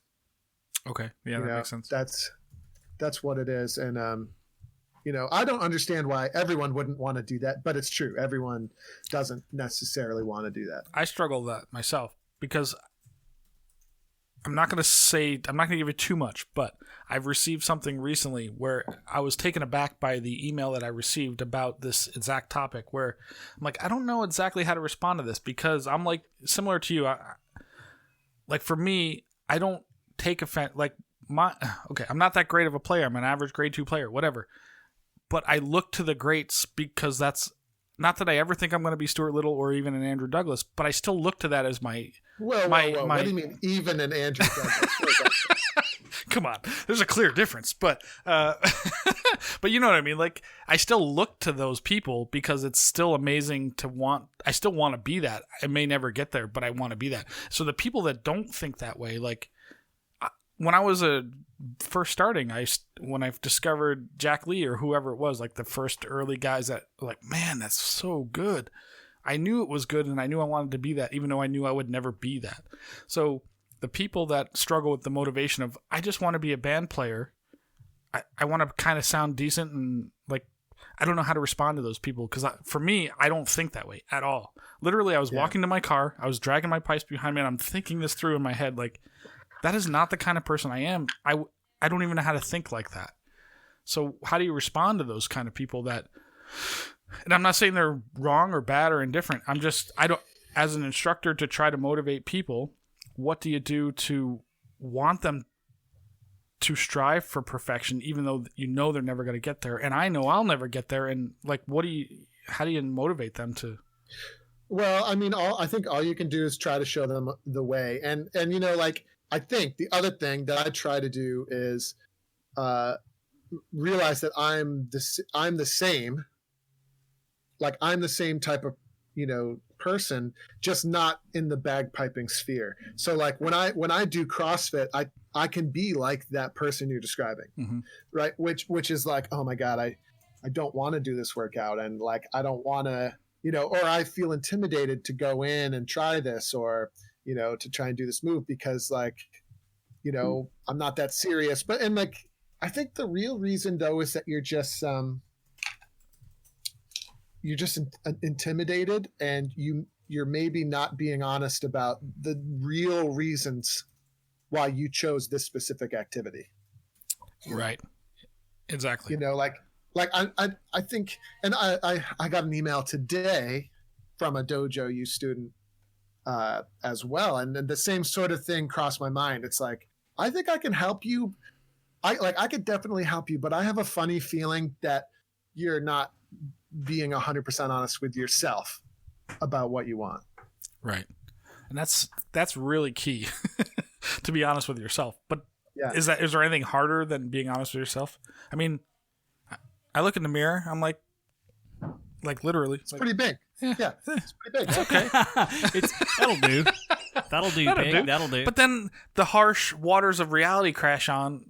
Okay. Yeah, that makes sense. That's what it is. And I don't understand why everyone wouldn't want to do that, but it's true. Everyone doesn't necessarily want to do that. I struggle with that myself because I'm not going to give you too much, but I've received something recently where I was taken aback by the email that I received about this exact topic, where I'm like, I don't know exactly how to respond to this, because I'm like, similar to you. Like for me, I don't take offense. Like I'm not that great of a player. I'm an average grade 2 player, whatever. But I look to the greats, because that's not that I ever think I'm going to be Stuart Little or even an Andrew Douglas, but I still look to that as my. Whoa. What do you mean, even an Andrew Douglas? Come on, there's a clear difference, but but you know what I mean. Like, I still look to those people because it's still amazing to want. I still want to be that. I may never get there, but I want to be that. So the people that don't think that way, like when I was first starting, when I discovered Jack Lee or whoever it was, like the first early guys that were like, man, that's so good. I knew it was good, and I knew I wanted to be that, even though I knew I would never be that. So the people that struggle with the motivation of, I just want to be a band player, I want to kind of sound decent, and like, I don't know how to respond to those people, because for me, I don't think that way at all. Literally, I was walking to my car, I was dragging my pipes behind me, and I'm thinking this through in my head, like, that is not the kind of person I am. I don't even know how to think like that. So how do you respond to those kind of people that, and I'm not saying they're wrong or bad or indifferent. As an instructor, to try to motivate people, what do you do to want them to strive for perfection, even though you know they're never going to get there? And I know I'll never get there. And like, how do you motivate them to? Well, I mean, I think all you can do is try to show them the way. And like, I think the other thing that I try to do is realize that I'm the same. Like, I'm the same type of, person, just not in the bagpiping sphere. So like when I do CrossFit, I can be like that person you're describing, mm-hmm. right? Which is like, oh my God, I don't want to do this workout, and like I don't want to, or I feel intimidated to go in and try this, or to try and do this move, because like, I'm not that serious. And like, I think the real reason though is that you're just intimidated, and you're maybe not being honest about the real reasons why you chose this specific activity. Right. Exactly. Like I think, and I got an email today from a Dojo U student as well, and then the same sort of thing crossed my mind. It's like, I think I can help you. I could definitely help you, but I have a funny feeling that you're not being 100% honest with yourself about what you want. Right. And that's really key to be honest with yourself. But yeah. Is there anything harder than being honest with yourself? I mean, I look in the mirror, I'm like literally. It's pretty big. Yeah. It's pretty big. It's okay. That'll do. That'll do. That'll do. But then the harsh waters of reality crash on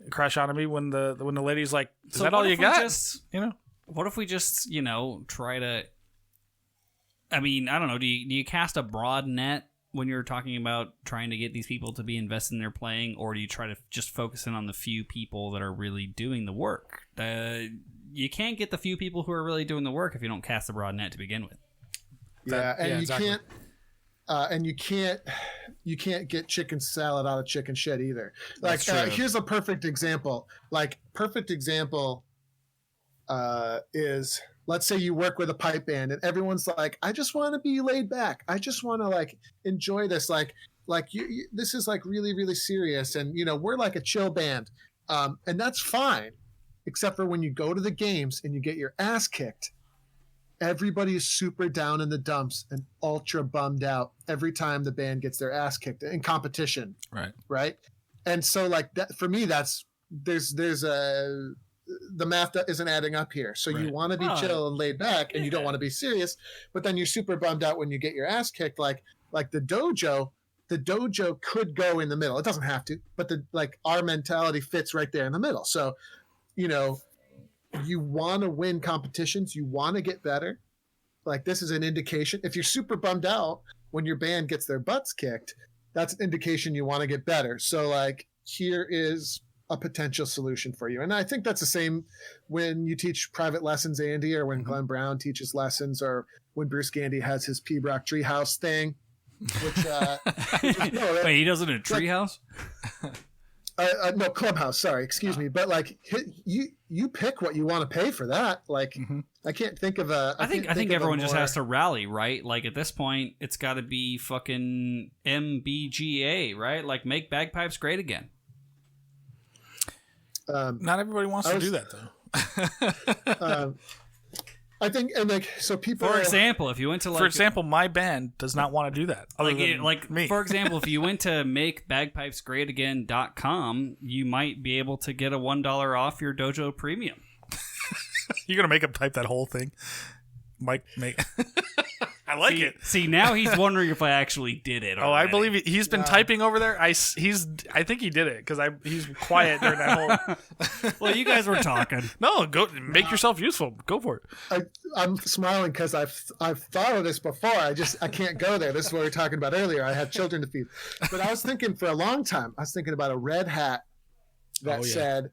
me when the lady's like, "Is that all you got?" What if we just, try to, I mean, I don't know, do you cast a broad net when you're talking about trying to get these people to be invested in their playing, or do you try to just focus in on the few people that are really doing the work? You can't get the few people who are really doing the work if you don't cast a broad net to begin with. Exactly. You can't get chicken salad out of chicken shit either. Like, here's a perfect example. Is, let's say you work with a pipe band and everyone's like, I just want to be laid back. I just want to like enjoy this. Like you, this is like really, really serious. And, we're like a chill band. And that's fine. Except for when you go to the games and you get your ass kicked, everybody is super down in the dumps and ultra bummed out every time the band gets their ass kicked in competition. Right. Right. And so like that, for me, the math isn't adding up here. So you want to be chill and laid back, and you don't want to be serious, but then you're super bummed out when you get your ass kicked. Like the dojo could go in the middle. It doesn't have to, but our mentality fits right there in the middle. So, you want to win competitions. You want to get better. Like, this is an indication. If you're super bummed out when your band gets their butts kicked, that's an indication you want to get better. So like, here is a potential solution for you. And I think that's the same when you teach private lessons, Andy, or when Glenn Brown teaches lessons, or when Bruce Gandy has his Pembroke Treehouse thing. Which, wait, he does it in a treehouse? No, clubhouse. Sorry, excuse me. But like, you pick what you want to pay for that. Like, I can't think of a. I think everyone just has to rally, right? Like at this point, it's got to be fucking MBGA, right? Like make bagpipes great again. Not everybody wants to do that though. I think, and like, so people. For example, if you went to for example, my band does not want to do that. Like me. For example, if you went to makebagpipesgreatagain.com, you might be able to get a $1 off your Dojo Premium. You're gonna make him type that whole thing, Mike. I like it. See, now he's wondering if I actually did it. Oh, I believe he's been typing over there. I think he did it because he's quiet during that whole. Well, you guys were talking. No, go make yourself useful. Go for it. I'm smiling because I've thought of this before. I can't go there. This is what we were talking about earlier. I have children to feed, but I was thinking for a long time. I was thinking about a red hat that said,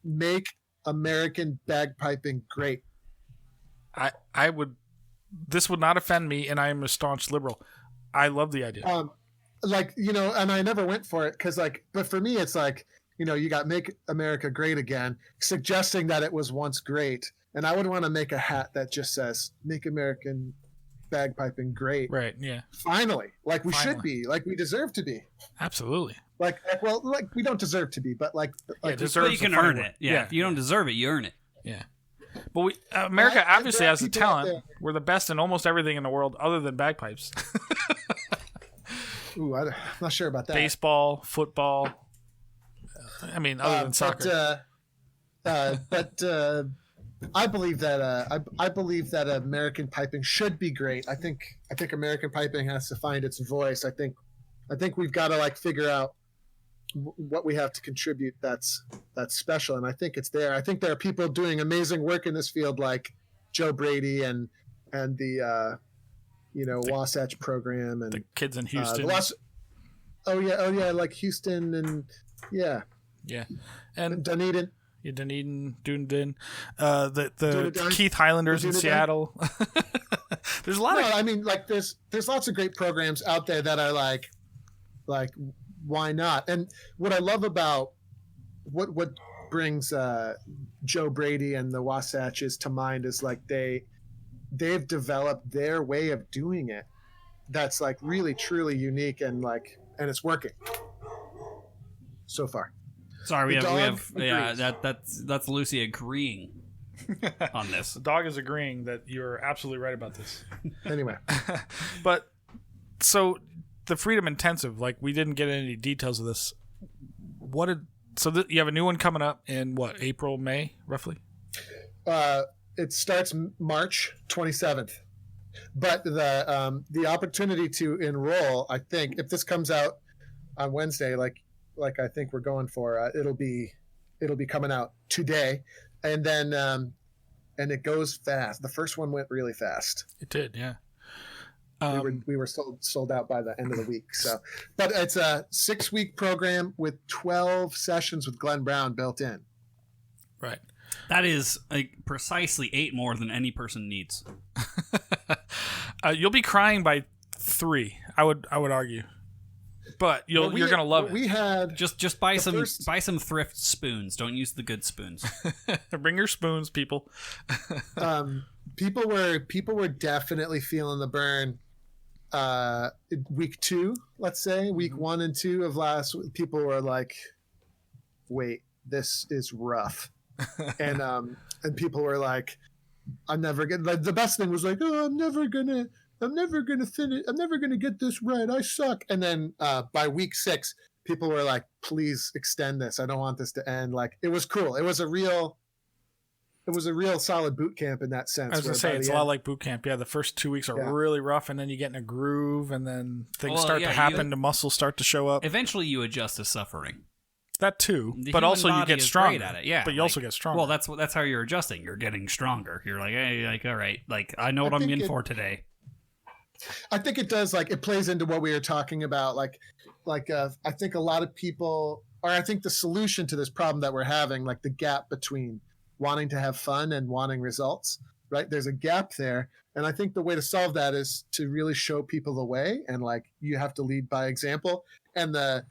"Make American bagpiping great." I would. This would not offend me, and I am a staunch liberal. I love the idea. And I never went for it because, but for me, it's like, you got "Make America Great Again," suggesting that it was once great, and I would want to make a hat that just says "Make American Bagpiping Great." Right? Yeah. Finally, like we should be, like we deserve to be. Absolutely. Like we don't deserve to be, but deserve. You can earn it. Yeah. If you don't deserve it, you earn it. Yeah. But America obviously has the talent. We're the best in almost everything in the world other than bagpipes. Ooh, I'm not sure about that. Baseball, football. Other than soccer. But I believe that American piping should be great. I think American piping has to find its voice. I think we've got to figure out what we have to contribute that's special, and I think it's there. I think there are people doing amazing work in this field, like Joe Brady and the Wasatch program and the kids in Houston. Like Houston and and Dunedin. Yeah, Dunedin, the Keith Highlanders in Seattle. There's a lot there's lots of great programs out there that are like why not? And what I love about what brings Joe Brady and the Wasatches to mind is they've developed their way of doing it that's really truly unique and it's working so far. Sorry, that's Lucy agreeing on this. The dog is agreeing that you're absolutely right about this. Anyway, but so the Freedom Intensive, we didn't get any details of this. You have a new one coming up in what, April, May, roughly? It starts March 27th, but the opportunity to enroll, I think, if this comes out on Wednesday, like I think we're going for, it'll be coming out today, and then and it goes fast. The first one went really fast. It did, yeah. We were sold out by the end of the week. So, but it's a 6-week program with 12 sessions with Glenn Brown built in. Right. That is precisely 8 more than any person needs. You'll be crying by 3. I would argue, but you're going to love it. We had just buy some thrift spoons. Don't use the good spoons. Bring your spoons, people. People were definitely feeling the burn. Week 2, let's say, week 1 and 2 of last week, people were like, wait, this is rough. and people were like, I'm never gonna, the best thing was I'm never gonna finish, I'm never gonna get this right, I suck. And then by week 6, people were like, please extend this, I don't want this to end. It was cool. It was a real solid boot camp in that sense. I was going to say, it's a lot like boot camp. Yeah, the first 2 weeks are really rough, and then you get in a groove, and then things start to happen, the muscles start to show up. Eventually, you adjust to suffering. That too, but also you get stronger at it. Yeah, but you also get stronger. Well, that's how you're adjusting. You're getting stronger. You're hey, all right, I know what I'm in for today. I think it does. It plays into what we were talking about. I think a lot of people or I think the solution to this problem that we're having, like the gap between wanting to have fun and wanting results, right? There's a gap there. And I think the way to solve that is to really show people the way. And like, you have to lead by example. And the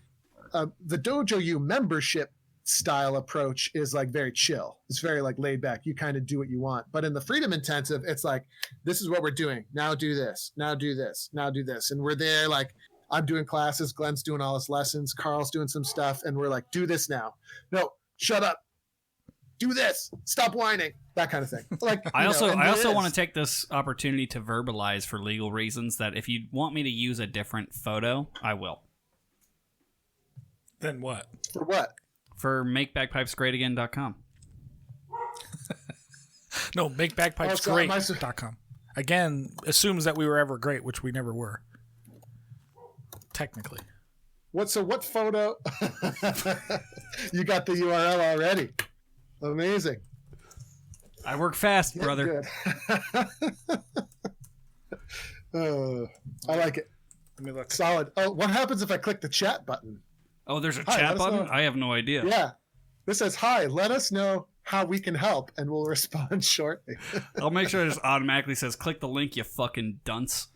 Dojo U membership style approach is like very chill. It's very like laid back. You kind of do what you want. But in the Freedom Intensive, it's like, this is what we're doing. Now do this. Now do this. Now do this. And we're there like, I'm doing classes. Glenn's doing all his lessons. Carl's doing some stuff. And we're like, do this now. No, shut up. Do this. Stop whining. That kind of thing. Like I also want to take this opportunity to verbalize for legal reasons that if you want me to use a different photo, I will. Then what? For what? No, For makebagpipesgreatagain.com. makebagpipesgreat.com. Again, assumes that we were ever great, which we never were. Technically. What photo? You got the URL already. Amazing. I work fast, brother. I like it. Let me look. Solid. Oh, what happens if I click the chat button? Oh, there's a chat button? I have no idea. Yeah. This says, hi, let us know how we can help, and we'll respond shortly. I'll make sure it just automatically says, click the link, you fucking dunce.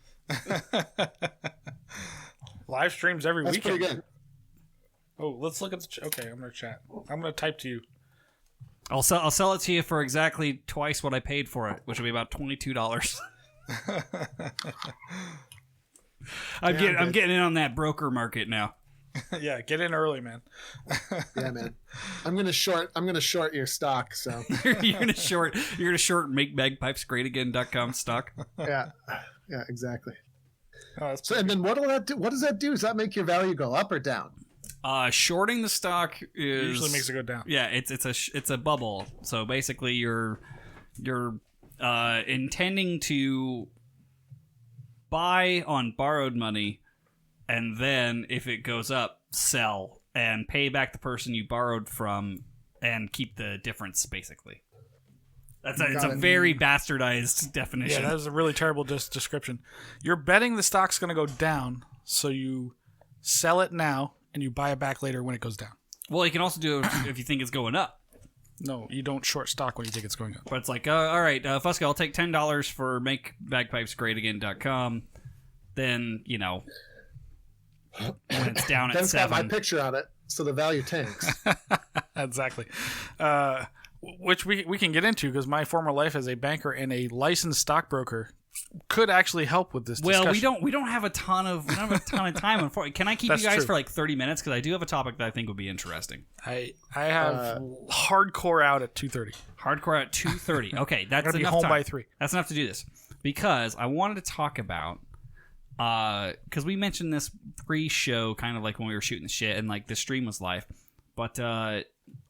Live streams every That's weekend. pretty good. Oh, let's look at the okay, I'm going to chat. I'm going to type to you. I'll sell it to you for exactly twice what I paid for it, which will be about $22. I'm getting in on that broker market now. Yeah, get in early, man. Yeah, man. I'm gonna short your stock. So you're gonna short makebagpipesgreatagain.com stock. Yeah, exactly. Oh, so and then what does that do? Does that make your value go up or down? Shorting the stock usually makes it go down. Yeah, it's a bubble. So basically, you're intending to buy on borrowed money, and then if it goes up, sell and pay back the person you borrowed from, and keep the difference. Basically, it's a very bastardized definition. Yeah, that was a really terrible description. You're betting the stock's going to go down, so you sell it now and you buy it back later when it goes down. Well, you can also do it if you think it's going up. No, you don't short stock when you think it's going up. But it's like, all right, Fusco, I'll take $10 for makebagpipesgreatagain.com. Then, when it's down at Ben's got 7. my picture on it, so the value tanks. Exactly. Which we can get into, because my former life as a banker and a licensed stockbroker could actually help with this discussion. Well, we don't have a ton of time. Unfortunately, can I keep you guys for like 30 minutes? Because I do have a topic that I think would be interesting. I have hardcore out at 2:30. Hardcore at 2:30. Okay, that's I'm enough home time. by 3. That's enough to do this, because I wanted to talk about because we mentioned this pre-show, kind of like when we were shooting the shit, and like the stream was live, but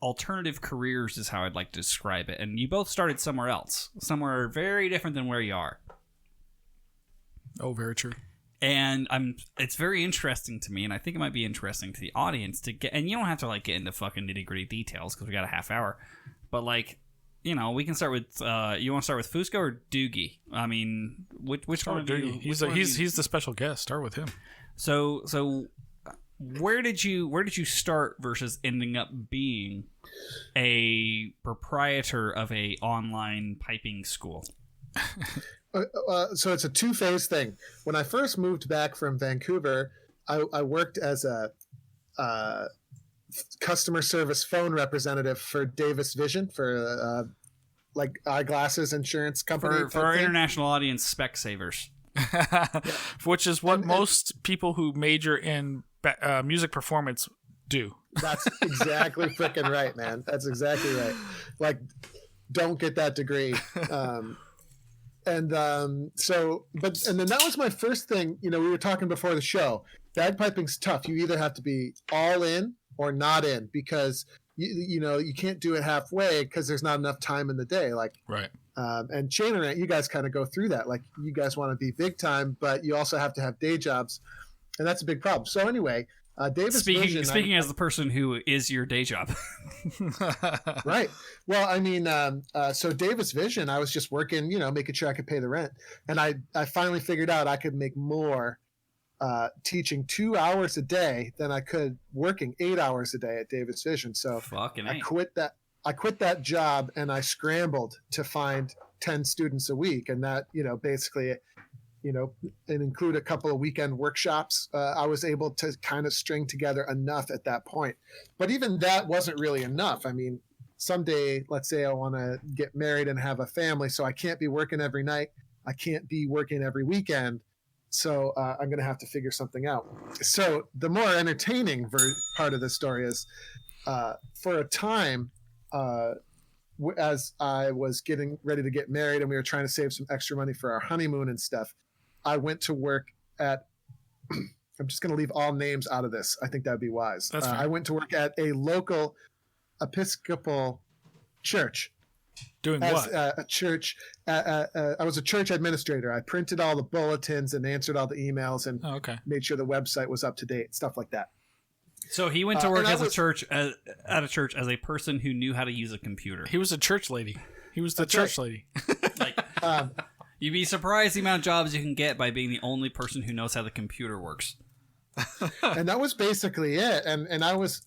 alternative careers is how I'd like to describe it. And you both started somewhere else, somewhere very different than where you are. Oh, very true. And it's very interesting to me, and I think it might be interesting to the audience to get. And you don't have to like get into fucking nitty gritty details because we got a half hour, but like, we can start with. You want to start with Fusco or Doogie? I mean, which one? Doogie. He's the special guest. Start with him. So where did you start versus ending up being a proprietor of a online piping school? So it's a two-phase thing. When I first moved back from Vancouver, I worked as a customer service phone representative for Davis Vision, for like eyeglasses insurance company. For our international audience, Specsavers. Which is what most people who major in music performance do. That's exactly freaking right, man. That's exactly right. Like, don't get that degree. And then that was my first thing. We were talking before the show. Bagpiping's tough. You either have to be all in or not in, because you can't do it halfway because there's not enough time in the day. Like, right. And Chain and Rant, you guys kind of go through that. Like, you guys want to be big time, but you also have to have day jobs, and that's a big problem. So anyway, Davis Vision. Speaking as the person who is your day job. Right. Well, I mean, so Davis Vision, I was just working, making sure I could pay the rent. And I finally figured out I could make more teaching 2 hours a day than I could working 8 hours a day at Davis Vision. So I quit that job and I scrambled to find 10 students a week. And that, basically, and include a couple of weekend workshops. I was able to kind of string together enough at that point. But even that wasn't really enough. I mean, someday, let's say I want to get married and have a family, so I can't be working every night. I can't be working every weekend. So I'm going to have to figure something out. So the more entertaining part of the story is, for a time, as I was getting ready to get married and we were trying to save some extra money for our honeymoon and stuff, I went to work at, I'm just going to leave all names out of this. I think that would be wise. That's right. I went to work at a local Episcopal church. Doing what? A church. I was a church administrator. I printed all the bulletins and answered all the emails and made sure the website was up to date, stuff like that. So he went to work at a church as a person who knew how to use a computer. He was a church lady. He was the church lady. Like, you'd be surprised the amount of jobs you can get by being the only person who knows how the computer works. And that was basically it. And I was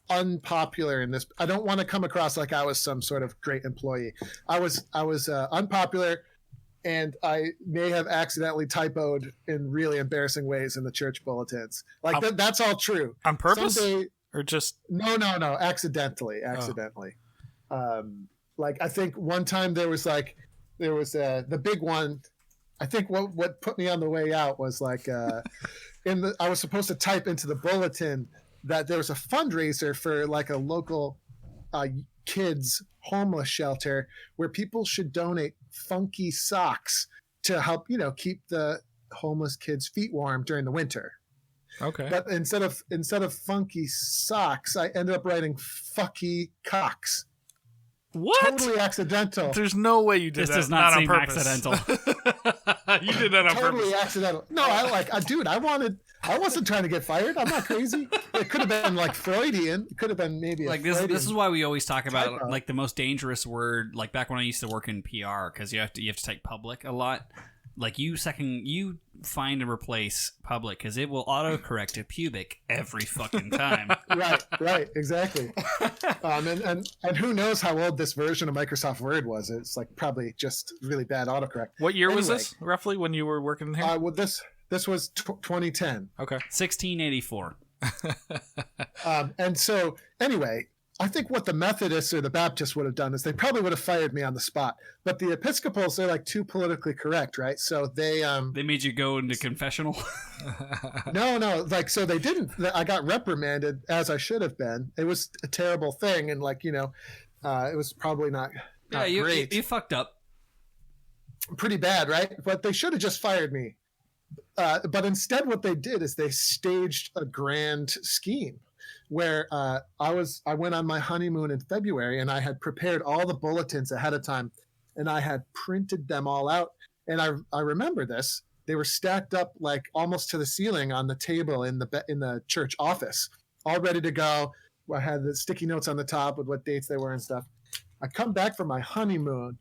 unpopular in this. I don't want to come across like I was some sort of great employee. I was unpopular, and I may have accidentally typoed in really embarrassing ways in the church bulletins. Like that's all true. On purpose? Or just no, accidentally. Like I think one time there was the big one. I think what put me on the way out was like I was supposed to type into the bulletin that there was a fundraiser for like a local kids homeless shelter where people should donate funky socks to help, keep the homeless kids' feet warm during the winter. Okay. But instead of funky socks, I ended up writing fucky cocks. What? Totally accidental. There's no way you did that. This does not seem on purpose. accidental. You did that on totally purpose. Accidental. No, I wasn't trying to get fired. I'm not crazy. It could have been like Freudian. It could have been maybe like this. This is why we always talk about like the most dangerous word. Like back when I used to work in PR, because you have to type public a lot. Like you find and replace public because it will autocorrect to pubic every fucking time. Right, exactly. And who knows how old this version of Microsoft Word was? It's like probably just really bad autocorrect. What year was this roughly when you were working here? Well, this was 2010. Okay, 1684. And so anyway, I think what the Methodists or the Baptists would have done is they probably would have fired me on the spot. But the Episcopals, they're like too politically correct, right? So they made you go into confessional. No, like so they didn't. I got reprimanded as I should have been. It was a terrible thing, and like it was probably not great. You fucked up pretty bad, right? But they should have just fired me. But instead, what they did is they staged a grand scheme where I went on my honeymoon in February and I had prepared all the bulletins ahead of time and I had printed them all out. And I remember this. They were stacked up like almost to the ceiling on the table in the church office, all ready to go. I had the sticky notes on the top with what dates they were and stuff. I come back from my honeymoon,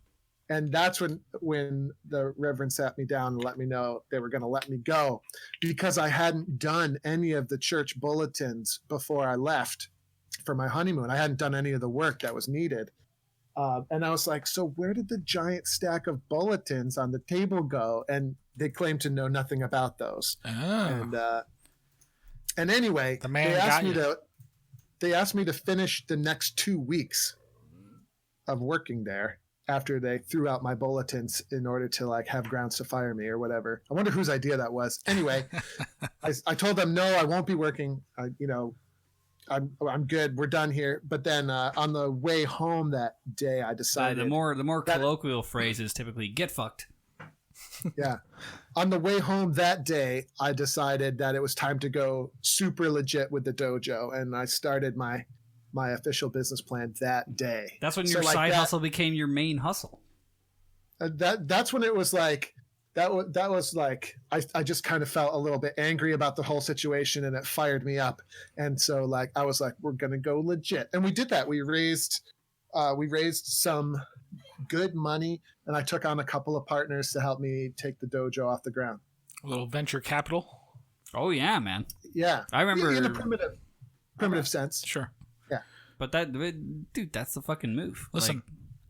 and that's when the Reverend sat me down and let me know they were going to let me go because I hadn't done any of the church bulletins before I left for my honeymoon. I hadn't done any of the work that was needed. And I was like, so where did the giant stack of bulletins on the table go? And they claimed to know nothing about those. Oh. And anyway, the man they asked me to finish the next 2 weeks of working there after they threw out my bulletins in order to like have grounds to fire me or whatever. I wonder whose idea that was. Anyway, I told them, no, I won't be working. I'm good. We're done here. But then on the way home that day, I decided the more colloquial phrase is typically get fucked. Yeah. On the way home that day, I decided that it was time to go super legit with the dojo. And I started my official business plan that day. That's when your side hustle became your main hustle. That's when it was like, that was like, I just kind of felt a little bit angry about the whole situation and it fired me up. And so like, I was like, we're going to go legit. And we did that. We raised some good money and I took on a couple of partners to help me take the dojo off the ground. A little venture capital. Oh yeah, man. Yeah, I remember in a primitive sense. Sure. Yeah, but dude, that's the fucking move. Listen,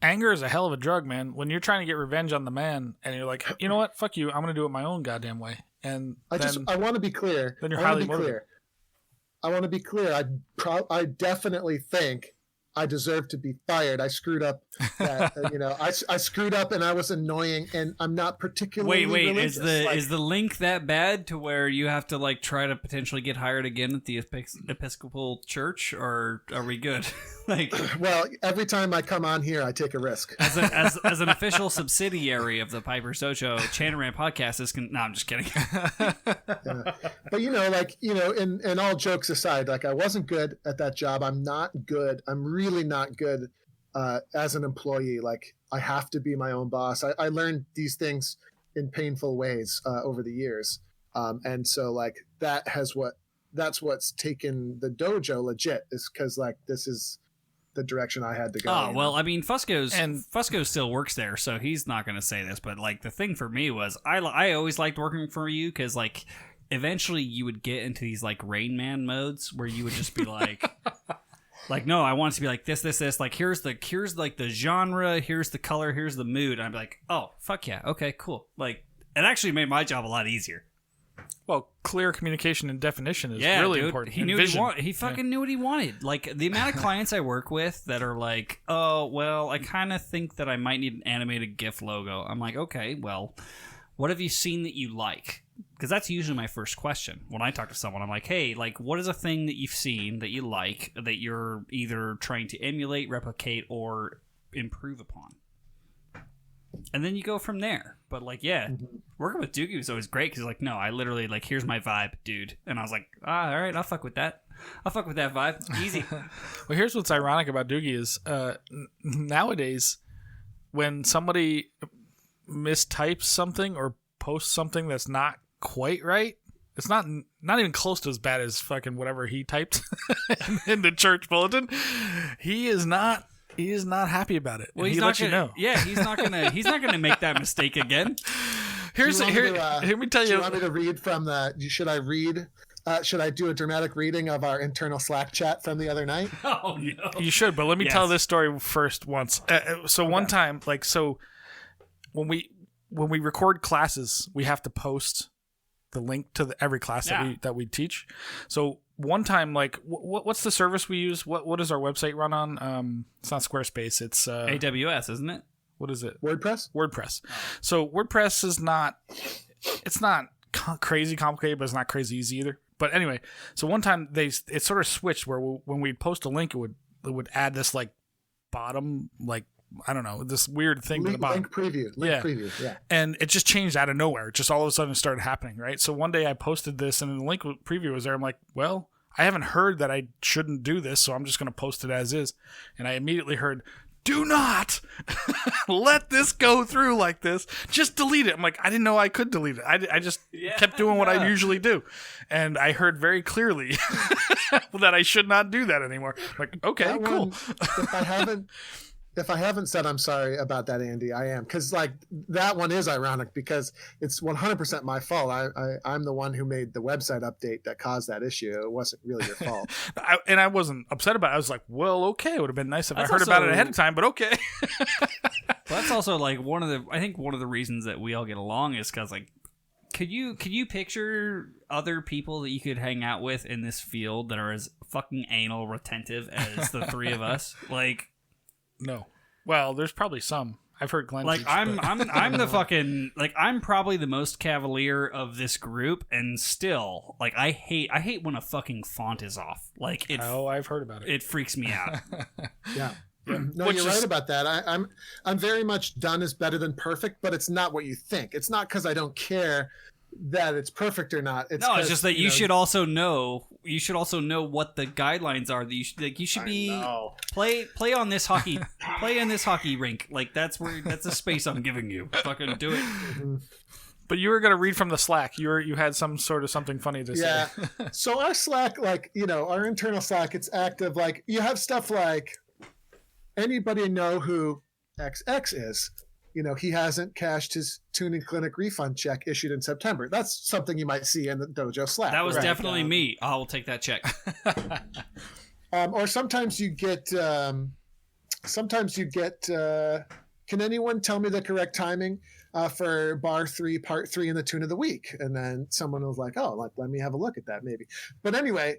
anger is a hell of a drug, man. When you're trying to get revenge on the man, and you're like, you know what, fuck you, I'm gonna do it my own goddamn way. And I want to be clear. Then you're highly motivated. I want to be clear. I definitely think I deserve to be fired. I screwed up. I screwed up, and I was annoying, and I'm not particularly. Wait, religious. is the link that bad to where you have to like try to potentially get hired again at the Episcopal Church, or are we good? Well, every time I come on here, I take a risk. As an official subsidiary of the Piper's Dojo Channeran podcast, no, I'm just kidding. But in all jokes aside, like I wasn't good at that job. I'm not good. I'm really not good as an employee. Like I have to be my own boss. I learned these things in painful ways over the years, and so like that's what's taken the dojo legit, is because like this is the direction I had to go. Oh, well, I mean, Fusco still works there, so he's not going to say this, but like the thing for me was I always liked working for you because like eventually you would get into these like Rain Man modes where you would just be like like, no, I want it to be like this, like here's like the genre, here's the color, here's the mood. And I'd be like, oh, fuck yeah, okay, cool. Like it actually made my job a lot easier. Well, clear communication and definition is really important. He knew what he wanted. He fucking knew what he wanted. Like the amount of clients I work with that are like, oh, well, I kind of think that I might need an animated GIF logo. I'm like, okay, well, what have you seen that you like? Because that's usually my first question when I talk to someone. I'm like, hey, like, what is a thing that you've seen that you like that you're either trying to emulate, replicate, or improve upon? And then you go from there. But like, yeah, working with Doogie was always great because like, no, I literally like, here's my vibe, dude. And I was like, all right, I'll fuck with that. I'll fuck with that vibe. Easy. Well, here's what's ironic about Doogie is nowadays when somebody mistypes something or posts something that's not quite right, it's not even close to as bad as fucking whatever he typed in the church bulletin. He is not happy about it. Well, he lets you know. Yeah, he's not gonna make that mistake again. Let me tell you. Do you want me to read from the? Should I read? Should I do a dramatic reading of our internal Slack chat from the other night? Oh no. You should, but let me tell this story first. Once, one time, like when we record classes, we have to post the link to every class that we teach. So one time, like, what's the service we use? What does our website run on? It's not Squarespace. It's AWS, isn't it? What is it? WordPress. Oh. So WordPress is not. It's not crazy complicated, but it's not crazy easy either. But anyway, so one time it sort of switched where when we'd post a link, it would add this like bottom, like, I don't know, this weird thing to the bottom. Link preview, yeah. And it just changed out of nowhere. Just all of a sudden it started happening, right? So one day I posted this and the link preview was there. I'm like, well, I haven't heard that I shouldn't do this, so I'm just going to post it as is. And I immediately heard, do not let this go through like this. Just delete it. I'm like, I didn't know I could delete it. I just kept doing what I usually do. And I heard very clearly that I should not do that anymore. I'm like, okay, cool. If I haven't said I'm sorry about that, Andy, I am. Because, like, that one is ironic because it's 100% my fault. I'm the one who made the website update that caused that issue. It wasn't really your fault. I wasn't upset about it. I was like, well, okay. It would have been nice if I heard about it ahead of time, but okay. Well, that's also, like, one of the reasons that we all get along is because, like, could you picture other people that you could hang out with in this field that are as fucking anal retentive as the three of us? Like... No. Well, there's probably some. I've heard Glenn. Like I'm the fucking, like, I'm probably the most cavalier of this group, and still, like, I hate when a fucking font is off. Like, I've heard about it. It freaks me out. Yeah. No, you're right about that. I'm very much done is better than perfect, but it's not what you think. It's not because I don't care that it's perfect or not. It's just that you should also know. You should also know what the guidelines are. That you should be play on this hockey. Play in this hockey rink. Like that's a space I'm giving you. Fucking do it. But you were gonna read from the Slack. You had some sort of something funny to say. Yeah. So our Slack, like, our internal Slack, it's active. Like, you have stuff like, anybody know who XX is? he hasn't cashed his tuning clinic refund check issued in September. That's something you might see in the dojo Slack. That was definitely me. I will take that check. Or sometimes you get, can anyone tell me the correct timing for bar 3, part 3 in the tune of the week? And then someone was like, let me have a look at that maybe. But anyway,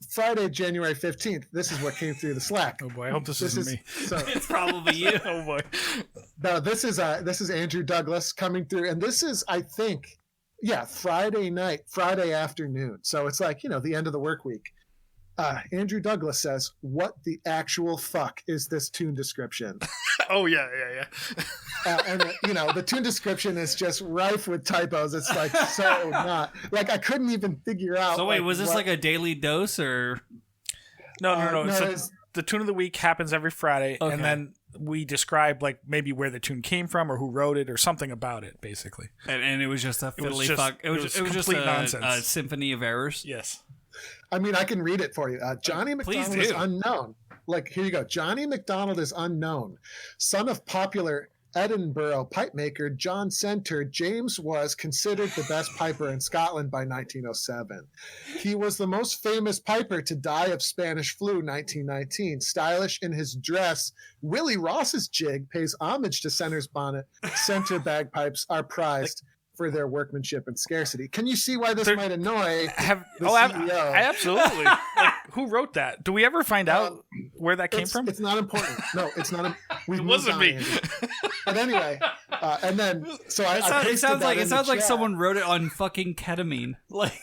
Friday, January 15th, this is what came through the Slack. Oh boy, I hope this isn't me. So, It's probably you. Oh boy. No, this is Andrew Douglas coming through. And this is, I think, Friday night, Friday afternoon. So it's like, the end of the work week. Andrew Douglas says, "What the actual fuck is this tune description?" Oh yeah. And the tune description is just rife with typos. It's like so not like I couldn't even figure out. So wait, was this like a daily dose or? No. So the tune of the week happens every Friday, Okay. and then we describe like maybe where the tune came from or who wrote it or something about it, basically. And it was just a fiddly just- fuck. It was just complete a nonsense. symphony of errors. Yes. I mean, I can read it for you. Johnny Please McDonald is do. unknown. Like, here you go. Johnny McDonald is unknown. Son of popular Edinburgh pipe maker John Center, James was considered the best piper in Scotland by 1907. He was the most famous piper to die of Spanish flu 1919. Stylish in his dress, Willie Ross's jig pays homage to Center's bonnet. Center bagpipes are prized for their workmanship and scarcity. Can you see why this might annoy the CEO? Absolutely. Like, who wrote that? Do we ever find out where that came from? It's not important. No, it's not. It wasn't me. But anyway, and then It sounds like someone wrote it on fucking ketamine. Like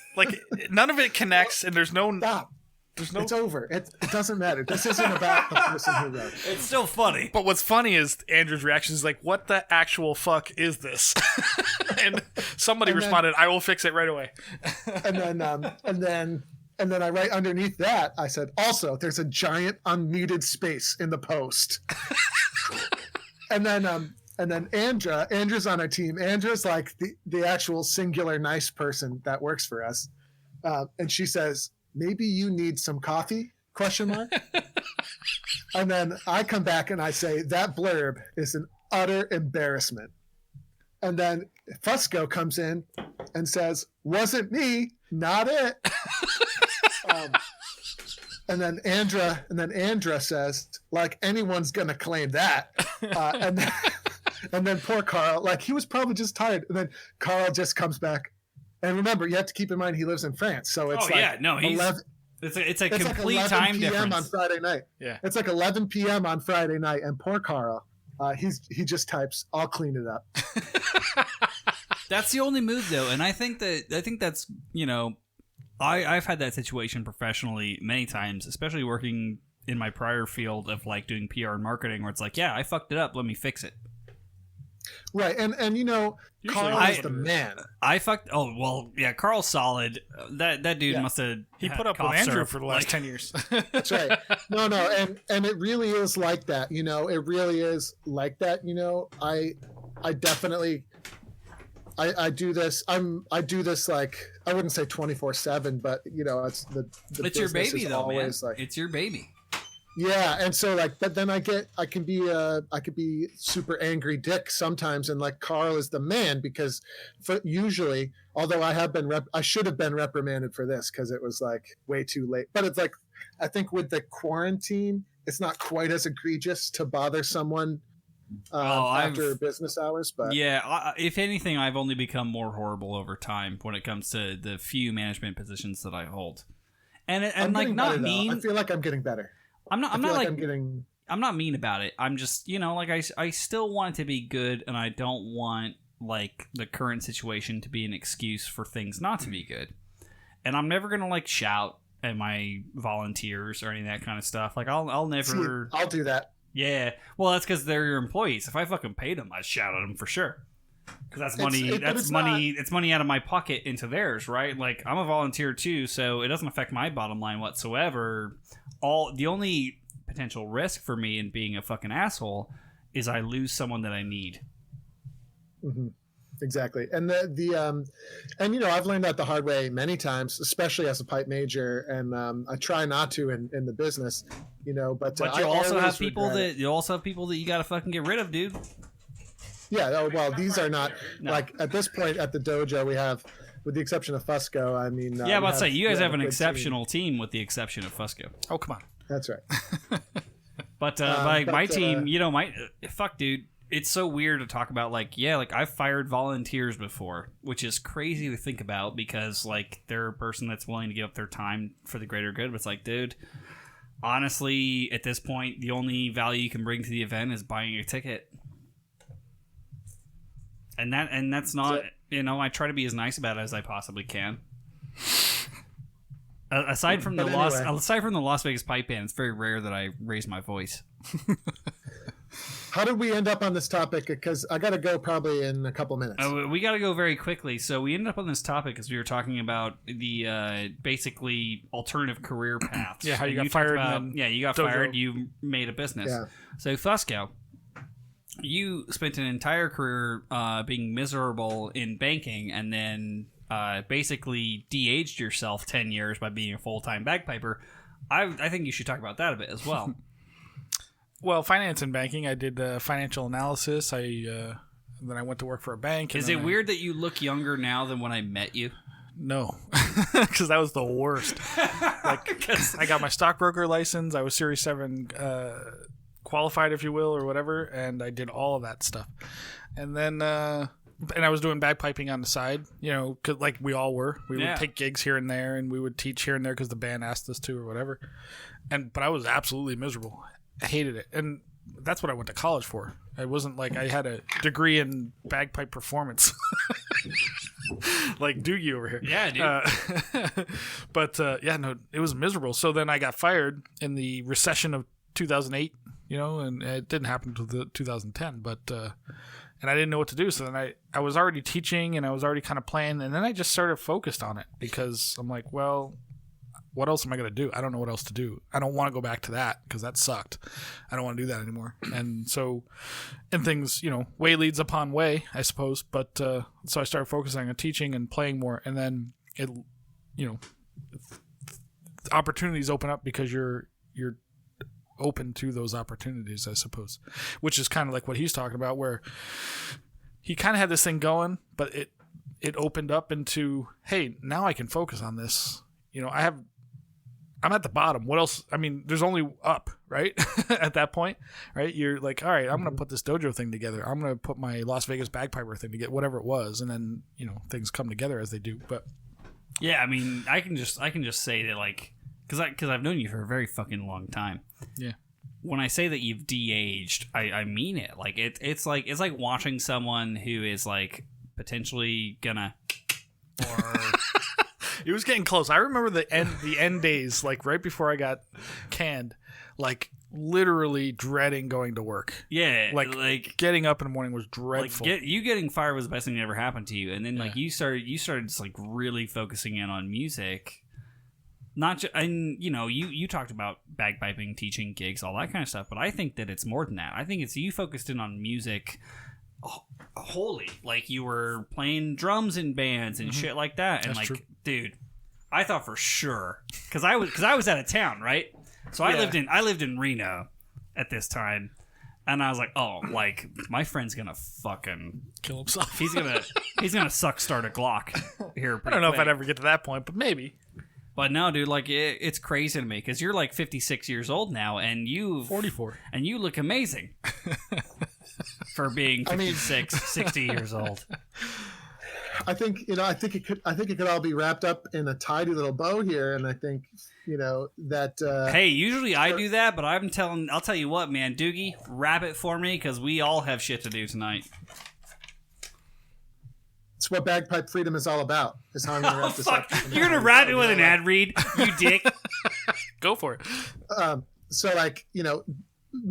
none of it connects, and there's no. Stop. It's over. It doesn't matter. This isn't about the person who wrote it. It's still funny. But what's funny is Andrew's reaction is like, "What the actual fuck is this?" And somebody responded, "I will fix it right away." And then I write underneath that, I said, also, there's a giant unneeded space in the post. And then Andra's on our team. Andra's like the actual singular nice person that works for us. And she says, "Maybe you need some coffee?" ? And then I come back and I say, "That blurb is an utter embarrassment." And then Fusco comes in and says, "Wasn't me, not it." And then Andra says, "Like anyone's gonna claim that." And then poor Carl, like he was probably just tired. And then Carl just comes back. And remember, you have to keep in mind he lives in France, so it's it's a complete like 11 time PM difference on Friday night. Yeah, it's like 11 p.m. on Friday night, and poor Carl, he just types, "I'll clean it up." That's the only move, though, and I think that's I've had that situation professionally many times, especially working in my prior field of like doing PR and marketing, where it's like, I fucked it up, let me fix it. Right, and Carl is the man. I fucked. Oh well, yeah. Carl's solid. That dude must have. He put up with Andrew for the last 10 years. That's right. No, and it really is like that. It really is like that. I definitely. I do this. I do this like I wouldn't say 24/7, but it's the it's your baby though, man. Like, it's your baby. Yeah, and so but then I could be super angry dick sometimes, and like Carl is the man because usually, although I should have been reprimanded for this because it was like way too late. But it's like I think with the quarantine, it's not quite as egregious to bother someone after business hours. But if anything, I've only become more horrible over time when it comes to the few management positions that I hold, and like not mean. I feel like I'm getting better. I'm not mean about it. I'm just, I still want it to be good, and I don't want like the current situation to be an excuse for things not to be good. And I'm never gonna like shout at my volunteers or any of that kind of stuff. Like I'll never. I'll do that. Yeah. Well, that's because they're your employees. If I fucking paid them, I'd shout at them for sure. Because that's money. It's money out of my pocket into theirs, right? Like I'm a volunteer too, so it doesn't affect my bottom line whatsoever. The only potential risk for me in being a fucking asshole is I lose someone that I need. Mm-hmm. Exactly. And and you know, I've learned that the hard way many times, especially as a pipe major. And I try not to in the business, you know, but you also have people that you got to fucking get rid of, dude. Yeah. Oh, well, these are not like at this point at the dojo we have, with the exception of Fusco. I mean, yeah, but say you guys have an exceptional team with the exception of Fusco. Oh, come on. That's right. But my team, you know, fuck, dude. It's so weird to talk about, like, yeah, like, I've fired volunteers before, which is crazy to think about because, like, they're a person that's willing to give up their time for the greater good. But it's like, dude, honestly, at this point, the only value you can bring to the event is buying a ticket. And that's not, you know, I try to be as nice about it as I possibly can. Aside from the Las Vegas Pipe Band, it's very rare that I raise my voice. How did we end up on this topic? Because I got to go probably in a couple minutes. We got to go very quickly. So we ended up on this topic because we were talking about the basically alternative career paths. Yeah, how you got fired. You got fired. You made a business. Yeah. So Fusco, you spent an entire career being miserable in banking, and then basically de-aged yourself 10 years by being a full-time bagpiper. I think you should talk about that a bit as well. Well, finance and banking. I did financial analysis. Then I went to work for a bank. Is it weird that you look younger now than when I met you? No, because that was the worst. Like, I got my stockbroker license. I was Series 7 qualified, if you will, or whatever, and I did all of that stuff. And then, and I was doing bagpiping on the side, you know, 'cause like we all were. We would take gigs here and there, and we would teach here and there because the band asked us to or whatever. But I was absolutely miserable. I hated it. And that's what I went to college for. It wasn't like I had a degree in bagpipe performance. Like Doogie over here. Yeah, dude. But no, it was miserable. So then I got fired in the recession of 2008, you know, and it didn't happen until 2010. But, and I didn't know what to do. So then I was already teaching and I was already kind of playing. And then I just started focused on it because I'm like, well, what else am I going to do? I don't know what else to do. I don't want to go back to that because that sucked. I don't want to do that anymore. And so, and things, you know, way leads upon way, I suppose. But so I started focusing on teaching and playing more. And then it, you know, opportunities open up because you're open to those opportunities, I suppose, which is kind of like what he's talking about, where he kind of had this thing going, but it opened up into, hey, now I can focus on this. You know, I'm at the bottom. What else? I mean, there's only up, right? At that point, right? You're like, all right, I'm going to put this dojo thing together. I'm going to put my Las Vegas bagpiper thing together, whatever it was. And then, you know, things come together as they do. But yeah, I mean, I can just say that, like, because I've known you for a very fucking long time. Yeah. When I say that you've de-aged, I mean it. Like, it's like watching someone who is, like, potentially gonna, or it was getting close. I remember the end days, like right before I got canned, like literally dreading going to work. Yeah, like getting up in the morning was dreadful. Like getting fired was the best thing that ever happened to you, and then like you started just like really focusing in on music. Not just, and you know, you talked about bagpiping, teaching gigs, all that kind of stuff, but I think that it's more than that. I think it's you focused in on music. Wholly, like you were playing drums in bands and shit like that, and That's like, true. Dude, I thought for sure because I was out of town, right? So I lived in Reno at this time, and I was like, oh, like my friend's gonna fucking Kill himself. He's gonna start a Glock here. I don't know if I'd ever get to that point, but maybe. But no, dude, like it's crazy to me because you're like 56 years old now, and 44, and you look amazing. For being 56, 60 years old. I think it could all be wrapped up in a tidy little bow here, and I think, you know, that hey, usually I do that, but I'll tell you what, man, Doogie, wrap it for me because we all have shit to do tonight. It's what bagpipe freedom is all about. Is how I'm gonna wrap this up. You're gonna wrap it with an ad read, you dick. Go for it. So like, you know,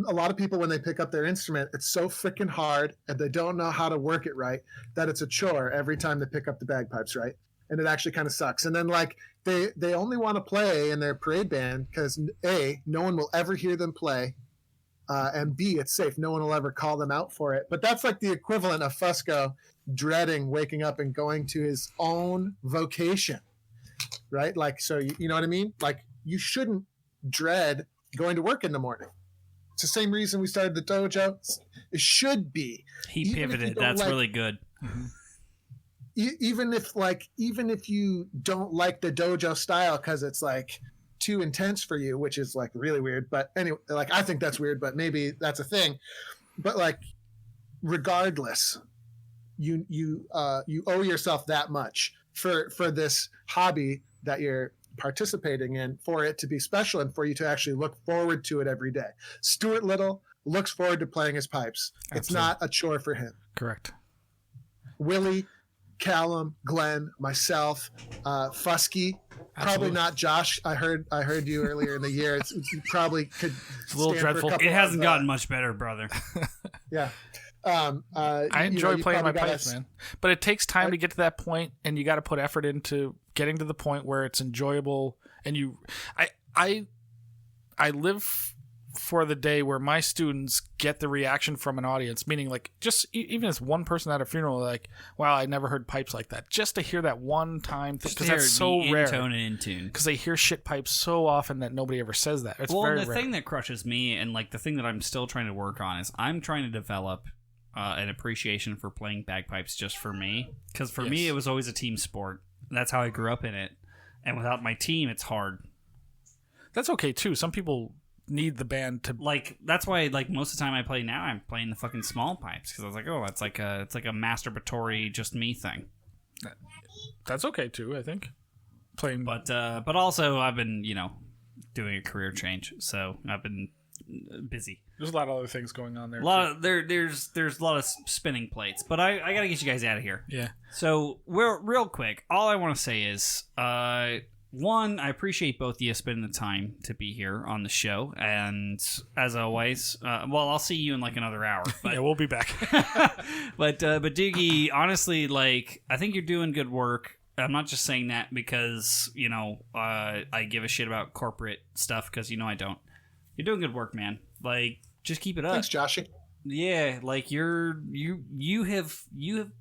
a lot of people when they pick up their instrument, it's so freaking hard and they don't know how to work it right that it's a chore every time they pick up the bagpipes, right? And it actually kind of sucks. And then like they only want to play in their parade band because A, no one will ever hear them play, and B, it's safe. No one will ever call them out for it. But that's like the equivalent of Fusco dreading waking up and going to his own vocation, right? Like, so you know what I mean? Like, you shouldn't dread going to work in the morning. It's the same reason we started the dojo. It should be. He pivoted. That's really good. Even if you don't like the dojo style because it's like too intense for you, which is like really weird. But anyway, like, I think that's weird, but maybe that's a thing. But like, regardless, you owe yourself that much for this hobby that you're participating in, for it to be special and for you to actually look forward to it every day. Stuart Little looks forward to playing his pipes. Absolutely. It's not a chore for him. Correct. Willie, Callum, Glenn, myself, Fusky, probably not Josh. I heard you earlier in the year. You probably could. It's a little dreadful. It hasn't gotten much better, brother. Yeah. I enjoy playing my pipes, man. But it takes time to get to that point, and you got to put effort into getting to the point where it's enjoyable. And I live for the day where my students get the reaction from an audience, meaning like just even as one person at a funeral, like, wow, I never heard pipes like that. Just to hear that one time, because that's so rare. In tone and in tune. Because they hear shit pipes so often that nobody ever says that. It's very rare. Thing that crushes me, and like the thing that I'm still trying to work on, is I'm trying to develop an appreciation for playing bagpipes just for me. Because for me, it was always a team sport. That's how I grew up in it. And without my team, it's hard. That's okay too. Some people need the band to like. That's why, like, most of the time I play now, I'm playing the fucking small pipes because I was like, oh, it's like a masturbatory just me thing. That's okay too, I think. Playing, but also I've been doing a career change, so I've been busy. There's a lot of other things going on there. There's a lot of spinning plates, but I gotta get you guys out of here. Yeah. So real quick, all I want to say is, one, I appreciate both of you spending the time to be here on the show, and as always, I'll see you in like another hour. But, yeah, we'll be back. but Doogie, honestly, like, I think you're doing good work. I'm not just saying that because I give a shit about corporate stuff, because I don't. You're doing good work, man. Like, just keep it up. Thanks, Joshy. Yeah, like you have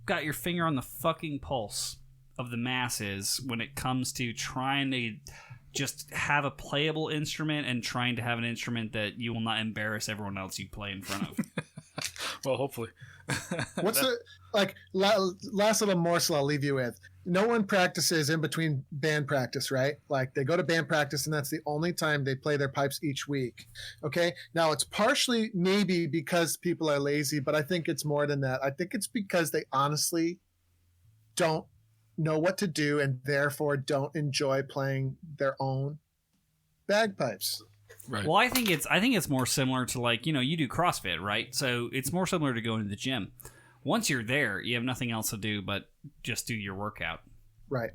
got your finger on the fucking pulse of the masses when it comes to trying to just have a playable instrument and trying to have an instrument that you will not embarrass everyone else you play in front of. Well, hopefully. What's the last little morsel I'll leave you with? No one practices in between band practice, right? Like, they go to band practice and that's the only time they play their pipes each week. Okay. Now, it's partially maybe because people are lazy, but I think it's more than that. I think it's because they honestly don't know what to do and therefore don't enjoy playing their own bagpipes. Right. Well, I think it's more similar to, like, you do CrossFit, right? So it's more similar to going to the gym. Once you're there, you have nothing else to do but just do your workout. Right.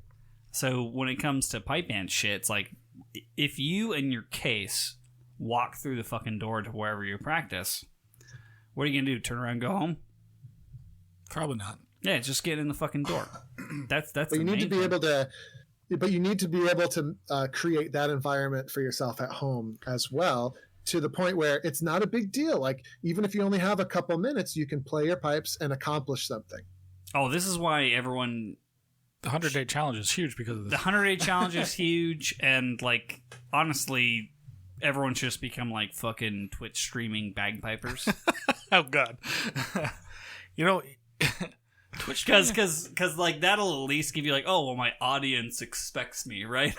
So when it comes to pipe band shit, it's like, if you, in your case, walk through the fucking door to wherever you practice, what are you going to do? Turn around and go home? Probably not. Yeah, just get in the fucking door. That's but you need to be able to... But you need to be able to create that environment for yourself at home as well, to the point where it's not a big deal. Like, even if you only have a couple minutes, you can play your pipes and accomplish something. Oh, this is why everyone... The 100-day challenge is huge because of this. The 100-day challenge is huge, and, like, honestly, everyone should just become, like, fucking Twitch streaming bagpipers. Oh, God. Twitch, because like, that'll at least give you, like, oh, well, my audience expects me, right?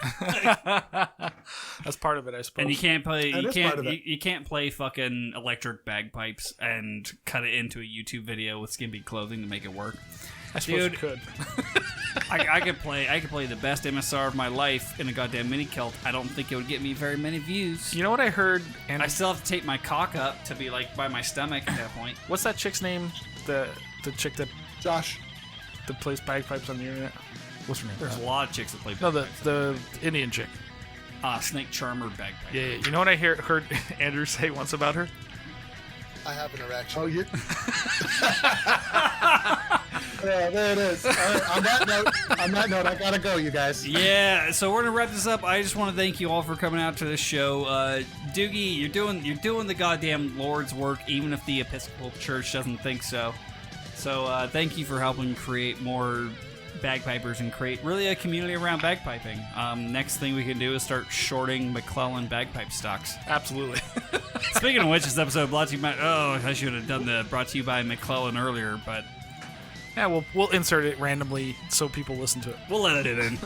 That's part of it, I suppose. And you can't play fucking electric bagpipes and cut it into a YouTube video with skimpy clothing to make it work. I suppose you could. I could play the best MSR of my life in a goddamn mini kilt. I don't think it would get me very many views. You know what I heard? And I still have to tape my cock up to be, like, by my stomach at that point. What's that chick's name? The chick that Josh, that plays bagpipes on the internet. What's her name? There's a lot of chicks that play No, bagpipes. the Indian chick. Snake Charmer bagpipe. Yeah. You know what I heard Andrew say once about her? I have an erection. Oh, you? Yeah, there it is. All right, on that note, I gotta go, you guys. Yeah, so we're gonna wrap this up. I just want to thank you all for coming out to this show. Doogie, you're doing the goddamn Lord's work, even if the Episcopal Church doesn't think so. So thank you for helping create more bagpipers and create really a community around bagpiping. Next thing we can do is start shorting MacLellan bagpipe stocks. Absolutely. Speaking of which, this episode brought to you by... Oh, I should have done the brought to you by MacLellan earlier, but... Yeah, we'll insert it randomly so people listen to it. We'll edit it in.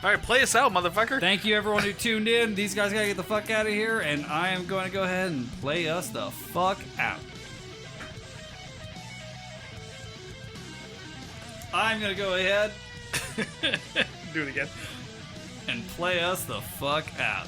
All right, play us out, motherfucker. Thank you, everyone who tuned in. These guys gotta get the fuck out of here, and I am going to go ahead and play us the fuck out. I'm gonna go ahead Do it again. and play us the fuck out.